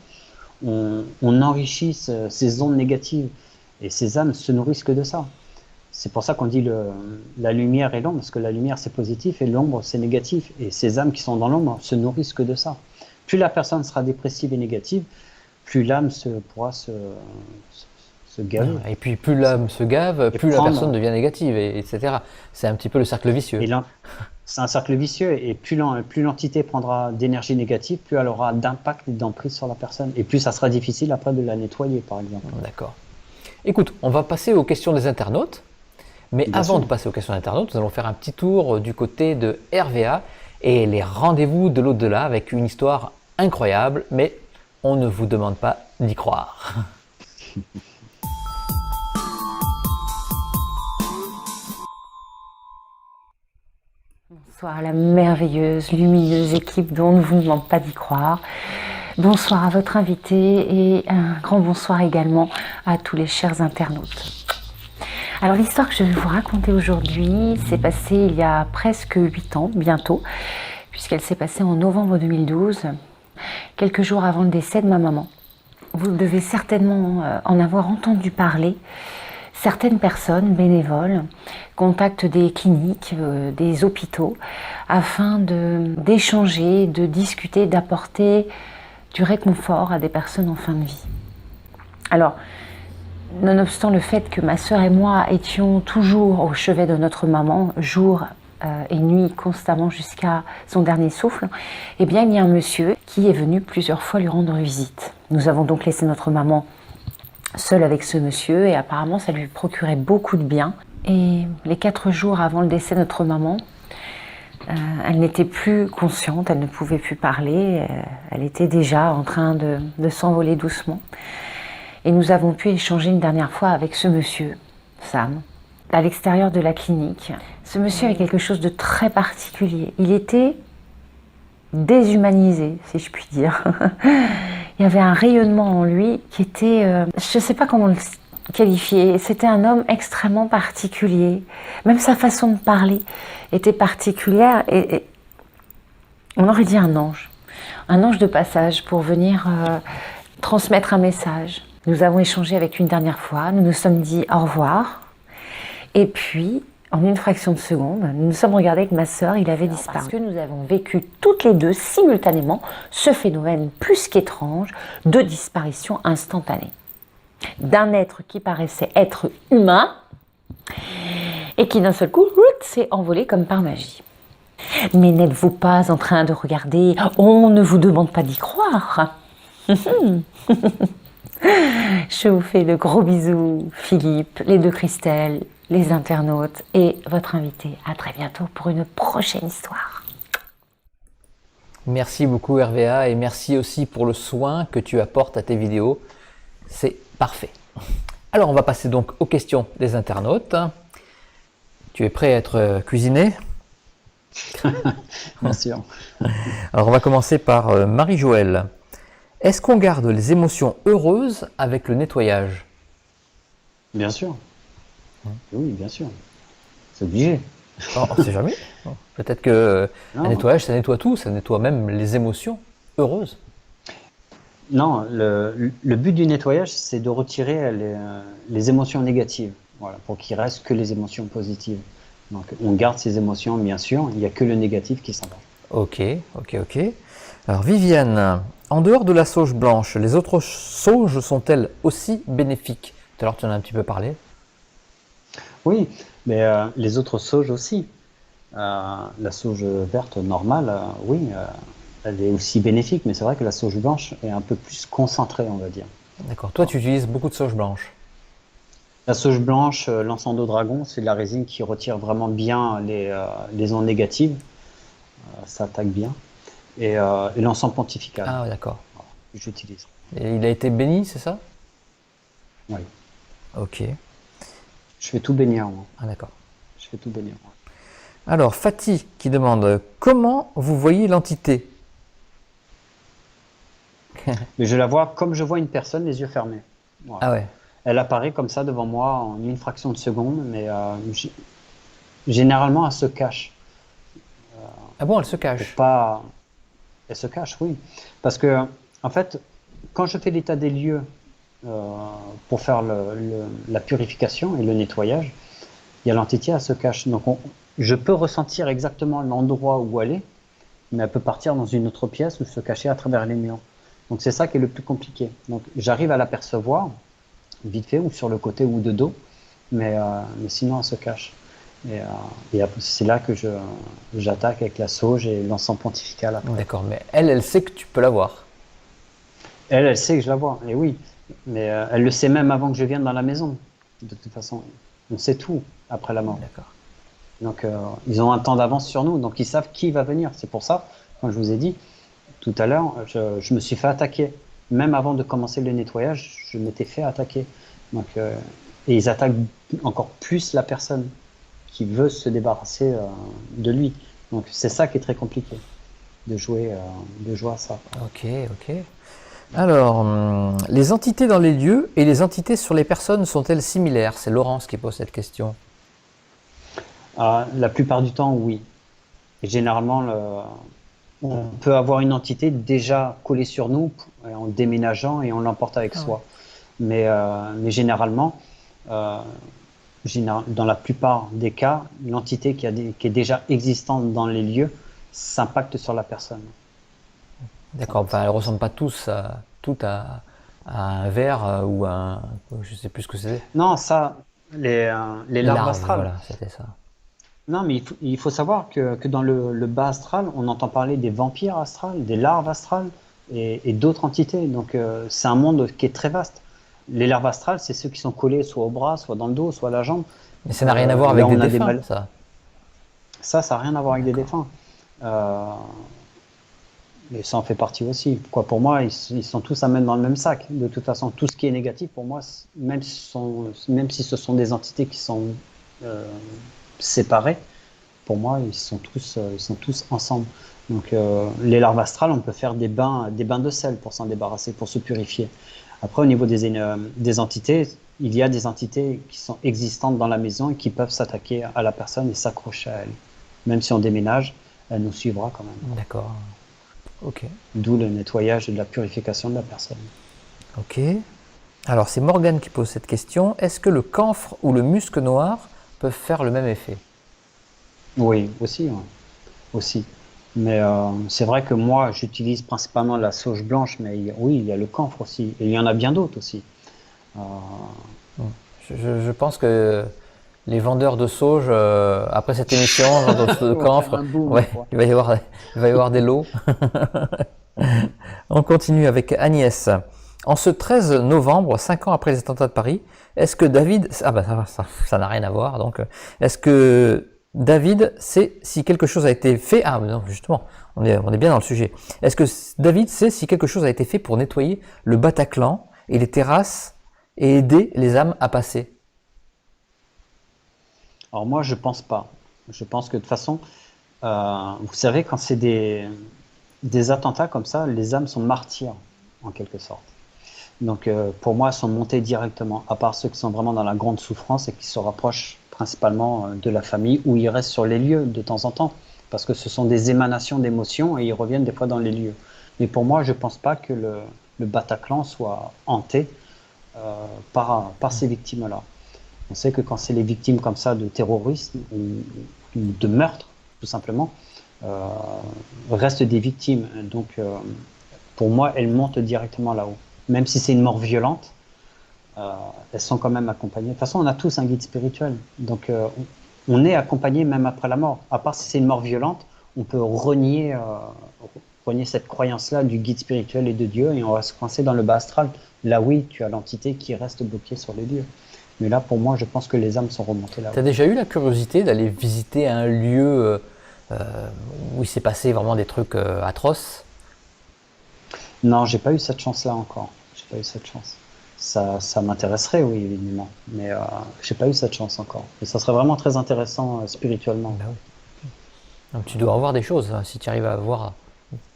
on enrichit ces ondes négatives. Et ces âmes se nourrissent que de ça. C'est pour ça qu'on dit la lumière et l'ombre, parce que la lumière c'est positif et l'ombre c'est négatif. Et ces âmes qui sont dans l'ombre se nourrissent que de ça. Plus la personne sera dépressive et négative, plus l'âme pourra se gaver. Et puis plus l'âme se gave, plus la prendre. personne devient négative, etc. C'est un petit peu le cercle vicieux. Et là, c'est un cercle vicieux, et plus l'entité prendra d'énergie négative, plus elle aura d'impact et d'emprise sur la personne, et plus ça sera difficile après de la nettoyer, par exemple. D'accord. Écoute, on va passer aux questions des internautes. Mais Bien avant sûr. de passer aux questions internautes, nous allons faire un petit tour du côté de RVA et les rendez-vous de l'au-delà avec une histoire incroyable, mais on ne vous demande pas d'y croire. Bonsoir à la merveilleuse, lumineuse équipe dont on ne vous demande pas d'y croire. Bonsoir à votre invité et un grand bonsoir également à tous les chers internautes. Alors l'histoire que je vais vous raconter aujourd'hui s'est passée il y a presque 8 ans, bientôt, puisqu'elle s'est passée en novembre 2012, quelques jours avant le décès de ma maman. Vous devez certainement en avoir entendu parler. Certaines personnes bénévoles contactent des cliniques, des hôpitaux, afin d'échanger, de discuter, d'apporter du réconfort à des personnes en fin de vie. Alors, nonobstant le fait que ma sœur et moi étions toujours au chevet de notre maman, jour et nuit, constamment jusqu'à son dernier souffle, eh bien il y a un monsieur qui est venu plusieurs fois lui rendre visite. Nous avons donc laissé notre maman seule avec ce monsieur et apparemment ça lui procurait beaucoup de bien. Et les 4 jours avant le décès de notre maman, elle n'était plus consciente, elle ne pouvait plus parler, elle était déjà en train de s'envoler doucement. Et nous avons pu échanger une dernière fois avec ce monsieur, Sam, à l'extérieur de la clinique. Ce monsieur avait quelque chose de très particulier. Il était déshumanisé, si je puis dire. Il y avait un rayonnement en lui qui était, je ne sais pas comment le qualifier, c'était un homme extrêmement particulier. Même sa façon de parler était particulière et on aurait dit un ange de passage pour venir transmettre un message. Nous avons échangé avec une dernière fois, nous nous sommes dit au revoir. Et puis, en une fraction de seconde, nous nous sommes regardés avec ma sœur, il avait disparu. Parce que nous avons vécu toutes les deux simultanément ce phénomène plus qu'étrange de disparition instantanée. D'un être qui paraissait être humain et qui d'un seul coup s'est envolé comme par magie. Mais n'êtes-vous pas en train de regarder? On ne vous demande pas d'y croire. Je vous fais de gros bisous, Philippe, les 2 Christelle, les internautes et votre invité. À très bientôt pour une prochaine histoire. Merci beaucoup RVA et merci aussi pour le soin que tu apportes à tes vidéos. C'est parfait. Alors on va passer donc aux questions des internautes. Tu es prêt à être cuisiné? Bien sûr. Alors on va commencer par Marie-Joëlle. Est-ce qu'on garde les émotions heureuses avec le nettoyage? Bien sûr. Oui, bien sûr. C'est obligé. Oh, on ne sait jamais. Peut-être que un Non. nettoyage, ça nettoie tout, ça nettoie même les émotions heureuses. Non, le but du nettoyage, c'est de retirer les émotions négatives, voilà, pour qu'il reste que les émotions positives. Donc, on garde ces émotions, bien sûr, il n'y a que le négatif qui s'en va. Ok. Alors Viviane, en dehors de la sauge blanche, les autres sauges sont-elles aussi bénéfiques? Tout à l'heure, tu en as un petit peu parlé. Oui, mais les autres sauges aussi. La sauge verte normale, oui, elle est aussi bénéfique, mais c'est vrai que la sauge blanche est un peu plus concentrée, on va dire. D'accord. Toi, tu utilises beaucoup de sauge blanche. La sauge blanche, l'encens de dragon, c'est de la résine qui retire vraiment bien les ondes négatives. Ça attaque bien. Et l'encens pontifical, Ah, ouais, d'accord. que j'utilise. Et il a été béni, c'est ça? Oui. Ok. Je fais tout bénir, moi. Ah, d'accord. Je fais tout bénir. Moi. Alors, Fatih qui demande comment vous voyez l'entité? Mais je la vois comme je vois une personne, les yeux fermés. Voilà. Ah ouais. Elle apparaît comme ça devant moi en une fraction de seconde, mais généralement, elle se cache. Ah bon, elle se Pour cache. pas... Elle se cache, oui. Parce que, en fait, quand je fais l'état des lieux pour faire la purification et le nettoyage, il y a l'entité, elle se cache. Donc, je peux ressentir exactement l'endroit où elle est, mais elle peut partir dans une autre pièce ou se cacher à travers les murs. Donc, c'est ça qui est le plus compliqué. Donc, j'arrive à l'apercevoir vite fait, ou sur le côté ou de dos, mais sinon elle se cache. Et c'est là que j'attaque avec la sauge et l'encens pontifical après. D'accord, mais elle sait que tu peux l'avoir. Elle sait que je la vois, et oui, mais elle le sait même avant que je vienne dans la maison. De toute façon, on sait tout après la mort. D'accord. Donc ils ont un temps d'avance sur nous, donc ils savent qui va venir. C'est pour ça, quand je vous ai dit tout à l'heure, je me suis fait attaquer. Même avant de commencer le nettoyage, je m'étais fait attaquer. Donc, et ils attaquent encore plus la personne qui veut se débarrasser de lui. Donc c'est ça qui est très compliqué, de jouer à ça. Ok, ok. Alors, les entités dans les lieux et les entités sur les personnes sont-elles similaires? C'est Laurence qui pose cette question. La plupart du temps, oui. Et généralement, on peut avoir une entité déjà collée sur nous en déménageant et on l'emporte avec soi. Mais généralement, dans la plupart des cas, l'entité qui est déjà existante dans les lieux s'impacte sur la personne. D'accord, enfin, elles ne ressemblent pas toutes à un ver ou à je ne sais plus ce que c'est. Non, ça, les larves astrales. Voilà, c'était ça. Non, mais il faut savoir que dans le bas astral, on entend parler des vampires astrales, des larves astrales et d'autres entités. Donc c'est un monde qui est très vaste. Les larves astrales, c'est ceux qui sont collés soit au bras, soit dans le dos, soit à la jambe. Mais ça n'a rien à voir avec là, des on a défunts, ça. Ça n'a rien à voir avec des défunts. Mais ça en fait partie aussi. Quoi, pour moi, ils sont tous à mettre dans le même sac. De toute façon, tout ce qui est négatif, pour moi, même si ce sont des entités qui sont séparées, pour moi, ils sont tous ensemble. Donc, les larves astrales, on peut faire des bains de sel pour s'en débarrasser, pour se purifier. Après, au niveau des entités, il y a des entités qui sont existantes dans la maison et qui peuvent s'attaquer à la personne et s'accrocher à elle. Même si on déménage, elle nous suivra quand même. D'accord. Ok. D'où le nettoyage et la purification de la personne. Ok. Alors, c'est Morgane qui pose cette question. Est-ce que le camphre ou le musc noir peuvent faire le même effet? Oui, aussi. Ouais. Aussi. Mais c'est vrai que moi, j'utilise principalement la sauge blanche, mais oui, il y a le camphre aussi. Et il y en a bien d'autres aussi. Je pense que les vendeurs de sauge, après cette émission, vendeurs de camphre, ouais, il va y avoir des lots. On continue avec Agnès. En ce 13 novembre, 5 ans après les attentats de Paris, est-ce que David... Ah bah ça n'a rien à voir, donc... Est-ce que David sait si quelque chose a été fait... Ah non, justement, on est bien dans le sujet. Est-ce que David sait si quelque chose a été fait pour nettoyer le Bataclan et les terrasses et aider les âmes à passer? Alors moi, je pense pas. Je pense que de toute façon, vous savez, quand c'est des attentats comme ça, les âmes sont martyrs, en quelque sorte. Donc pour moi, elles sont montées directement, à part ceux qui sont vraiment dans la grande souffrance et qui se rapprochent principalement de la famille, ou ils restent sur les lieux de temps en temps, parce que ce sont des émanations d'émotions et ils reviennent des fois dans les lieux. Mais pour moi, je pense pas que le Bataclan soit hanté par ces victimes-là. On sait que quand c'est les victimes comme ça de terrorisme ou de meurtre, tout simplement, restent des victimes. Donc, pour moi, elles montent directement là-haut. Même si c'est une mort violente, elles sont quand même accompagnées. De toute façon, on a tous un guide spirituel. Donc, on est accompagné même après la mort. À part si c'est une mort violente, on peut renier cette croyance-là du guide spirituel et de Dieu et on va se coincer dans le bas astral. Là, oui, tu as l'entité qui reste bloquée sur les lieux. Mais là, pour moi, je pense que les âmes sont remontées là-haut. Tu as déjà eu la curiosité d'aller visiter un lieu où il s'est passé vraiment des trucs atroces? Non, j'ai pas eu cette chance-là encore. J'ai pas eu cette chance. Ça m'intéresserait, oui, évidemment. Mais j'ai pas eu cette chance encore. Et ça serait vraiment très intéressant spirituellement. Ben oui. Donc tu dois avoir des choses, hein, si tu arrives à voir.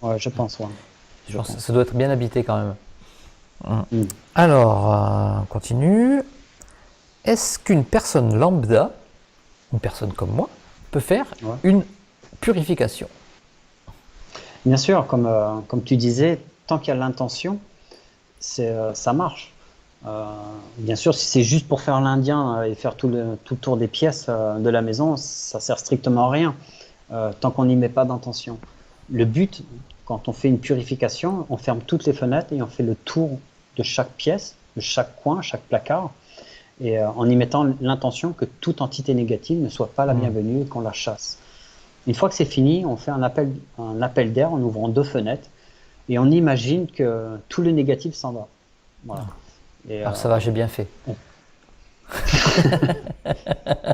Ouais, je pense, ouais. Je pense que ça doit être bien habité quand même. Alors, on continue. Est-ce qu'une personne lambda, une personne comme moi, peut faire une purification? Bien sûr, comme tu disais, tant qu'il y a l'intention, ça marche. Bien sûr, si c'est juste pour faire l'Indien et faire tout le tour des pièces de la maison, ça sert strictement à rien, tant qu'on n'y met pas d'intention. Le but, quand on fait une purification, on ferme toutes les fenêtres et on fait le tour de chaque pièce chaque coin, chaque placard, et en y mettant l'intention que toute entité négative ne soit pas la bienvenue et qu'on la chasse. Une fois que c'est fini, on fait un appel d'air en ouvrant 2 fenêtres et on imagine que tout le négatif s'en va. Voilà. Et, Alors ça va, j'ai bien fait.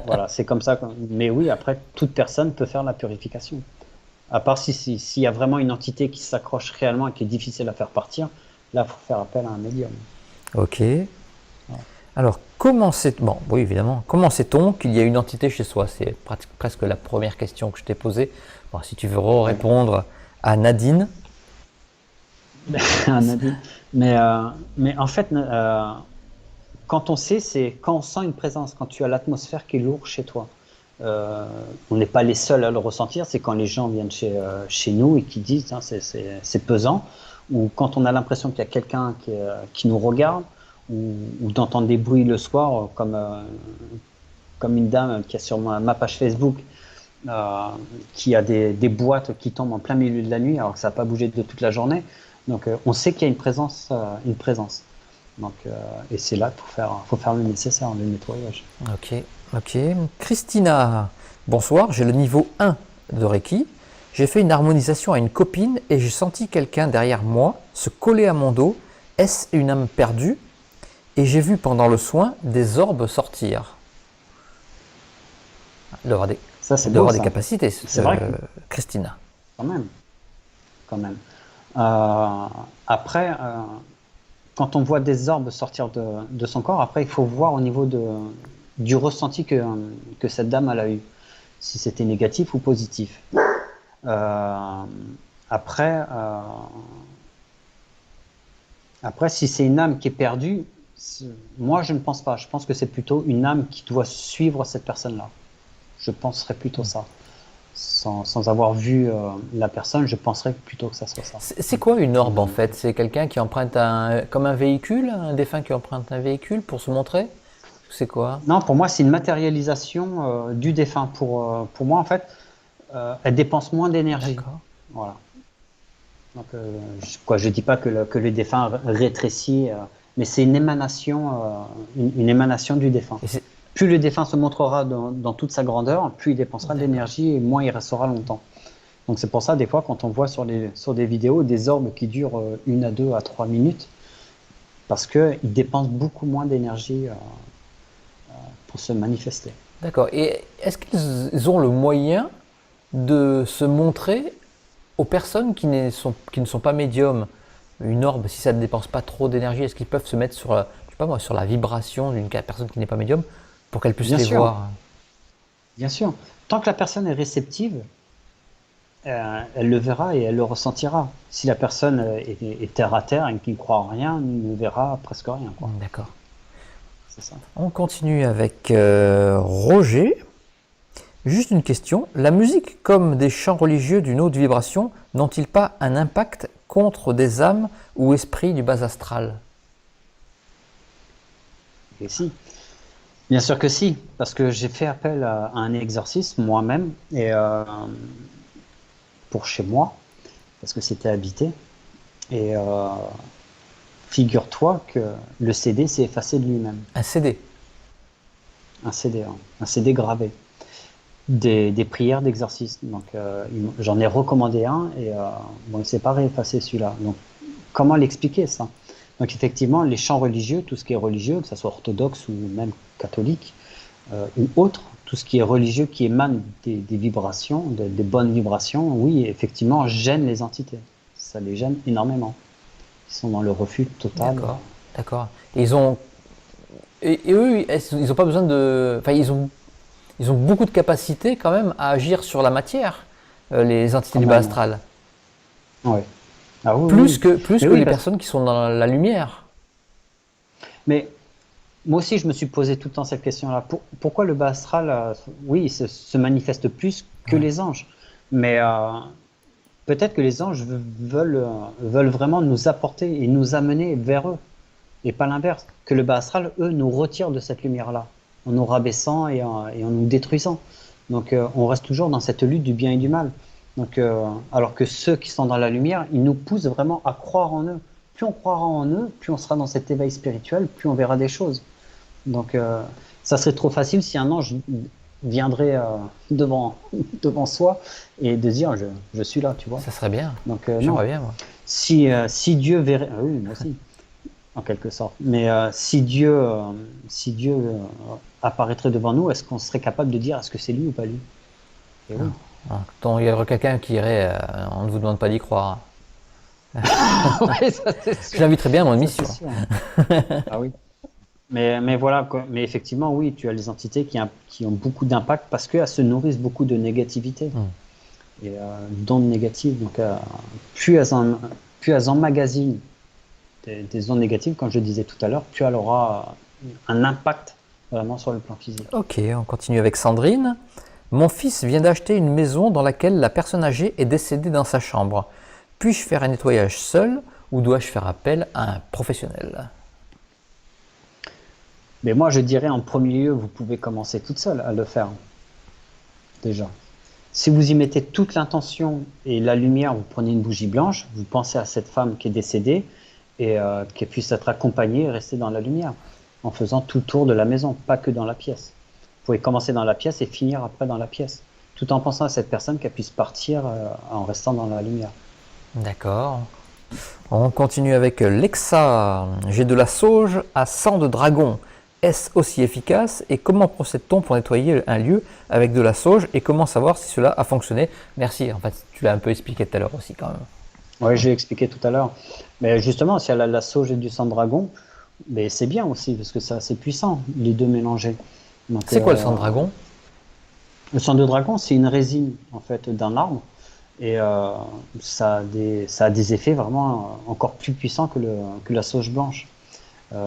voilà, c'est comme ça. Mais oui, après, toute personne peut faire la purification. À part s'il y a vraiment une entité qui s'accroche réellement et qui est difficile à faire partir, là, il faut faire appel à un médium. Ok. Alors, comment sait-on, bon, oui, évidemment, comment sait-on qu'il y a une entité chez soi? C'est presque la première question que je t'ai posée. Bon, si tu veux répondre à Nadine. Mais en fait, quand on sait, c'est quand on sent une présence, quand tu as l'atmosphère qui est lourde chez toi. On n'est pas les seuls à le ressentir, c'est quand les gens viennent chez nous et qui disent hein, c'est pesant, ou quand on a l'impression qu'il y a quelqu'un qui nous regarde, ou d'entendre des bruits le soir, comme une dame qui est sur ma page Facebook, qui a des boîtes qui tombent en plein milieu de la nuit alors que ça n'a pas bougé de toute la journée. Donc on sait qu'il y a une présence. Donc, et c'est là qu'il faut faire le nécessaire, le nettoyage. Ok. Christina, bonsoir, j'ai le niveau 1 de Reiki. J'ai fait une harmonisation à une copine et j'ai senti quelqu'un derrière moi se coller à mon dos. Est-ce une âme perdue? Et j'ai vu pendant le soin des orbes sortir. Elle doit avoir des capacités, c'est vrai Christina. Quand même. Après, quand on voit des orbes sortir de son corps, après il faut voir au niveau du ressenti que cette dame elle a eu, si c'était négatif ou positif. Après, si c'est une âme qui est perdue, moi je ne pense pas. Je pense que c'est plutôt une âme qui doit suivre cette personne-là. Je penserais plutôt ça. Sans avoir vu la personne, je penserais plutôt que ça soit ça. C'est quoi une orbe en fait? C'est quelqu'un qui emprunte comme un véhicule, un défunt qui emprunte un véhicule pour se montrer? C'est quoi? Non, pour moi c'est une matérialisation du défunt. Pour moi en fait, elle dépense moins d'énergie. D'accord. Voilà. Donc, je dis pas que le défunt rétrécit, mais c'est une émanation du défunt. Plus le défunt se montrera dans toute sa grandeur, plus il dépensera de l'énergie et moins il restera longtemps. Donc c'est pour ça, des fois, quand on voit sur des vidéos des orbes qui durent 1 à 2 à 3 minutes, parce qu'ils dépensent beaucoup moins d'énergie pour se manifester. D'accord. Et est-ce qu'ils ont le moyen de se montrer aux personnes qui ne sont pas médiums? Une orbe, si ça ne dépense pas trop d'énergie, est-ce qu'ils peuvent se mettre sur la vibration d'une personne qui n'est pas médium pour qu'elle puisse les voir? Bien sûr. Tant que la personne est réceptive, elle le verra et elle le ressentira. Si la personne est terre à terre et qui ne croit en rien, ne verra presque rien. D'accord. C'est ça. On continue avec Roger. Juste une question. La musique comme des chants religieux d'une haute vibration n'ont-ils pas un impact contre des âmes ou esprits du bas astral? Et si. Bien sûr que si, parce que j'ai fait appel à un exorcisme moi-même et pour chez moi, parce que c'était habité. Et figure-toi que le CD s'est effacé de lui-même. Un CD? Un CD gravé. Des prières d'exorcisme. Donc j'en ai recommandé un et bon, il ne s'est pas réeffacé celui-là. Donc comment l'expliquer ça? Donc effectivement, les chants religieux, tout ce qui est religieux, que ce soit orthodoxe ou même catholique ou autre, tout ce qui est religieux qui émane des vibrations, des bonnes vibrations, oui, effectivement, gêne les entités. Ça les gêne énormément. Ils sont dans le refus total. D'accord. Et eux, ils n'ont pas besoin de... Enfin, ils ont beaucoup de capacité quand même à agir sur la matière, les entités du bas astral. Oui. Ah, oui, plus que les personnes qui sont dans la lumière. Mais moi aussi, je me suis posé tout le temps cette question-là. Pourquoi le bas astral, oui, se manifeste plus que les anges? Mais peut-être que les anges veulent vraiment nous apporter et nous amener vers eux, et pas l'inverse. Que le bas astral, eux, nous retire de cette lumière-là, en nous rabaissant et en nous détruisant. Donc on reste toujours dans cette lutte du bien et du mal. Donc, alors que ceux qui sont dans la lumière, ils nous poussent vraiment à croire en eux plus on croira en eux, plus on sera dans cet éveil spirituel, plus on verra des choses. Donc, ça serait trop facile si un ange viendrait devant soi et de dire je suis là, tu vois. Ça serait bien. Donc, non. J'aimerais bien, moi. Si Dieu verrait, ah oui, moi aussi, en quelque sorte. Mais si Dieu apparaîtrait devant nous, est-ce qu'on serait capable de dire est-ce que c'est lui ou pas lui? Et oui. Donc, il y aurait quelqu'un qui irait, on ne vous demande pas d'y croire. Ouais, ça, c'est sûr. Je l'inviterais bien à mon émission. C'est sûr. Ah oui. Mais voilà, quoi. Mais effectivement, oui, tu as les entités qui ont beaucoup d'impact parce qu'elles se nourrissent beaucoup de négativité et d'ondes négatives. Donc, plus elles emmagasinent des ondes négatives, comme je disais tout à l'heure, plus elle aura un impact vraiment sur le plan physique. Ok, on continue avec Sandrine. Mon fils vient d'acheter une maison dans laquelle la personne âgée est décédée dans sa chambre. Puis-je faire un nettoyage seul ou dois-je faire appel à un professionnel? Mais moi, je dirais en premier lieu, vous pouvez commencer toute seule à le faire, déjà. Si vous y mettez toute l'intention et la lumière, vous prenez une bougie blanche, vous pensez à cette femme qui est décédée et qu'elle puisse être accompagnée et rester dans la lumière, en faisant tout le tour de la maison, pas que dans la pièce. Vous pouvez commencer dans la pièce et finir après dans la pièce, tout en pensant à cette personne qu'elle puisse partir en restant dans la lumière. D'accord. On continue avec Lexa. J'ai de la sauge à sang de dragon. Est-ce aussi efficace? Et comment procède-t-on pour nettoyer un lieu avec de la sauge? Et comment savoir si cela a fonctionné? Merci. En fait, tu l'as un peu expliqué tout à l'heure aussi quand même. Oui, j'ai expliqué tout à l'heure. Mais justement, si elle a de la sauge et du sang de dragon, mais c'est bien aussi, parce que c'est assez puissant, les deux mélangés. Donc, C'est quoi le sang de dragon? Le sang de dragon, c'est une résine en fait d'un arbre. Et ça a des effets vraiment encore plus puissants que la sauge blanche.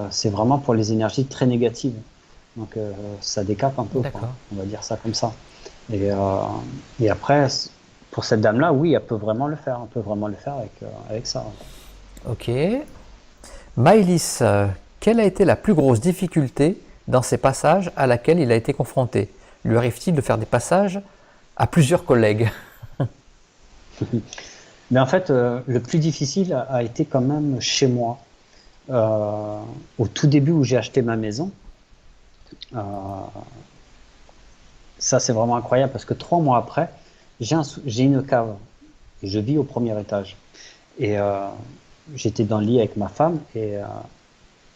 C'est vraiment pour les énergies très négatives. Donc ça décape un peu, quoi. On va dire ça comme ça. Et après, pour cette dame-là, oui, elle peut vraiment le faire. Elle peut vraiment le faire avec ça. Ok. Maëlys, quelle a été la plus grosse difficulté dans ces passages à laquelle il a été confronté? Lui arrive-t-il de faire des passages à plusieurs collègues? Mais en fait, le plus difficile a été quand même chez moi. Au tout début où j'ai acheté ma maison, ça c'est vraiment incroyable parce que 3 mois après, j'ai une cave et je vis au premier étage. Et j'étais dans le lit avec ma femme et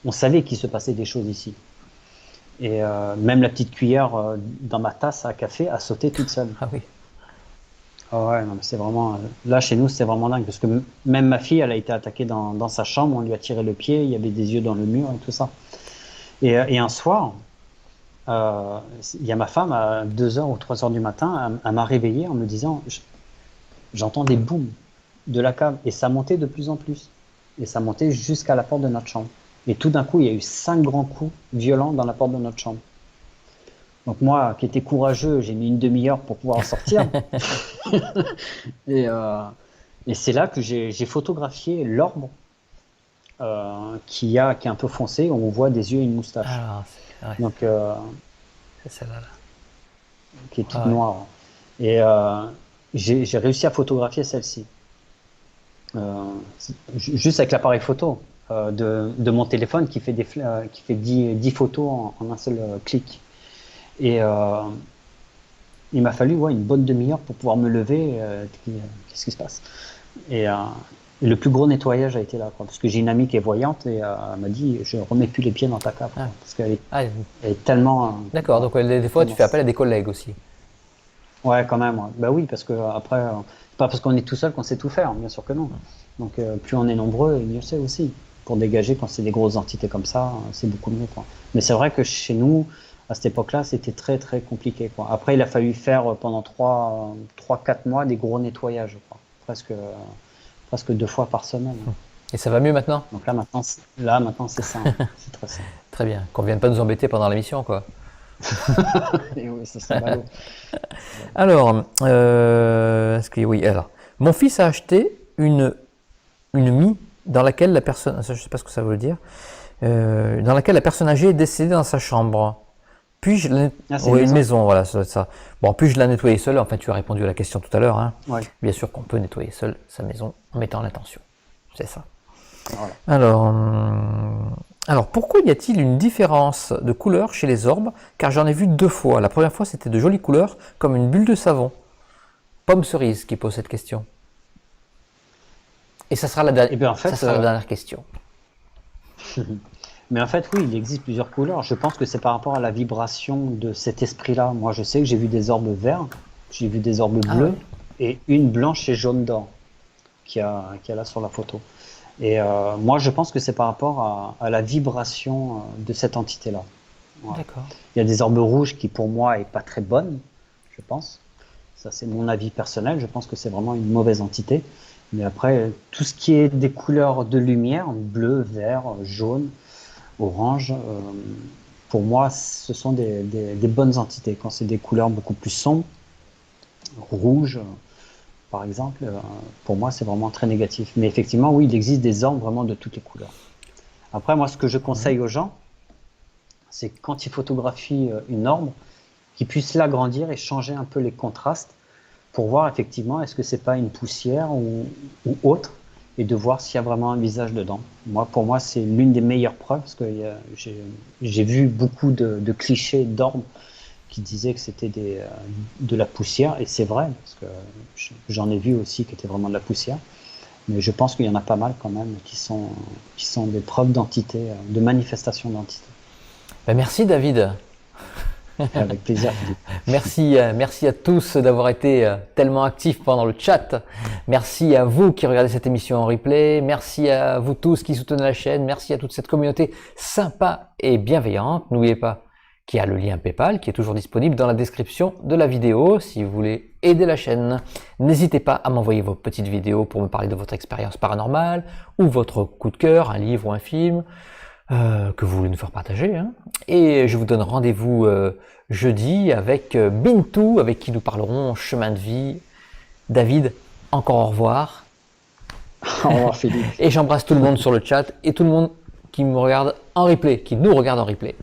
on savait qu'il se passait des choses ici. Et même la petite cuillère dans ma tasse à café a sauté toute seule. Ah oui. Oh ouais, non, mais c'est vraiment. Là, chez nous, c'est vraiment dingue parce que même ma fille, elle a été attaquée dans sa chambre, on lui a tiré le pied, il y avait des yeux dans le mur et tout ça. Et un soir, il y a ma femme à 2h ou 3h du matin, elle m'a réveillé en me disant j'entends des booms de la cave et ça montait de plus en plus. Et ça montait jusqu'à la porte de notre chambre. Et tout d'un coup, il y a eu 5 grands coups violents dans la porte de notre chambre. Donc moi, qui étais courageux, j'ai mis une demi-heure pour pouvoir en sortir. et c'est là que j'ai photographié l'orbe qui est un peu foncé, où on voit des yeux et une moustache. Ah, ouais. Donc, c'est celle-là. qui est toute noire. Et j'ai réussi à photographier celle-ci. Juste avec l'appareil photo de mon téléphone qui fait 10 photos en un seul clic. Et il m'a fallu une bonne demi-heure pour pouvoir me lever. Qu'est-ce qui se passe? Et le plus gros nettoyage a été là, quoi, parce que j'ai une amie qui est voyante et elle m'a dit je remets plus les pieds dans ta cave, parce qu'elle est tellement. D'accord, donc des fois tu fais appel à des collègues aussi. Ouais, quand même. Ouais. Bah oui, parce que après, pas parce qu'on est tout seul qu'on sait tout faire, bien sûr que non. Donc plus on est nombreux, mieux c'est aussi. Pour dégager, quand c'est des grosses entités comme ça, c'est beaucoup mieux, quoi. Mais c'est vrai que chez nous, à cette époque-là, c'était très très compliqué, quoi. Après, il a fallu faire pendant 3-4 mois des gros nettoyages, quoi. Presque 2 fois par semaine. Et ça va mieux maintenant? Donc là maintenant c'est simple, c'est très simple. Très bien, qu'on ne vienne pas nous embêter pendant l'émission, quoi. Et oui, ça serait ballot. Alors, alors, mon fils a acheté une mie dans laquelle la personne, je ne sais pas ce que ça veut dire, dans laquelle la personne âgée est décédée dans sa chambre. Puis-je une maison, voilà, ça doit être ça. Bon, puis-je la nettoyer seule? En fait, tu as répondu à la question tout à l'heure. Hein. Ouais. Bien sûr qu'on peut nettoyer seul sa maison en mettant l'intention. C'est ça. Voilà. Alors, pourquoi y a-t-il une différence de couleur chez les orbes? Car j'en ai vu 2 fois. La première fois, c'était de jolies couleurs, comme une bulle de savon. Pomme cerise qui pose cette question. Et ça sera la, Eh bien, en fait, ça sera la dernière question. Mais en fait, oui, il existe plusieurs couleurs. Je pense que c'est par rapport à la vibration de cet esprit-là. Moi, je sais que j'ai vu des orbes verts, j'ai vu des orbes bleus, et une blanche et jaune d'or qui est là sur la photo. Et moi, je pense que c'est par rapport à la vibration de cette entité-là. Voilà. D'accord. Il y a des orbes rouges qui, pour moi, est pas très bonne, je pense. Ça, c'est mon avis personnel. Je pense que c'est vraiment une mauvaise entité. Mais après, tout ce qui est des couleurs de lumière, bleu, vert, jaune, orange, pour moi, ce sont des bonnes entités. Quand c'est des couleurs beaucoup plus sombres, rouge, par exemple, pour moi, c'est vraiment très négatif. Mais effectivement, oui, il existe des orbes vraiment de toutes les couleurs. Après, moi, ce que je conseille aux gens, c'est quand ils photographient une orbe, qu'ils puissent l'agrandir et changer un peu les contrastes pour voir effectivement est-ce que c'est pas une poussière ou autre, et de voir s'il y a vraiment un visage dedans. Moi, pour moi, c'est l'une des meilleures preuves, parce que j'ai vu beaucoup de clichés d'orbes qui disaient que c'était de la poussière, et c'est vrai, parce que j'en ai vu aussi qui était vraiment de la poussière, mais je pense qu'il y en a pas mal quand même qui sont des preuves d'entité, de manifestation d'entité. Ben, merci David. Avec plaisir, Philippe. Merci à tous d'avoir été tellement actifs pendant le chat. Merci à vous qui regardez cette émission en replay. Merci à vous tous qui soutenez la chaîne. Merci à toute cette communauté sympa et bienveillante. N'oubliez pas qu'il y a le lien PayPal qui est toujours disponible dans la description de la vidéo si vous voulez aider la chaîne. N'hésitez pas à m'envoyer vos petites vidéos pour me parler de votre expérience paranormale ou votre coup de cœur, un livre ou un film. Que vous voulez nous faire partager. Hein. Et je vous donne rendez-vous jeudi avec Bintou, avec qui nous parlerons chemin de vie. David, encore au revoir. Au revoir, Philippe. Et j'embrasse tout le monde sur le chat et tout le monde qui me regarde en replay, qui nous regarde en replay.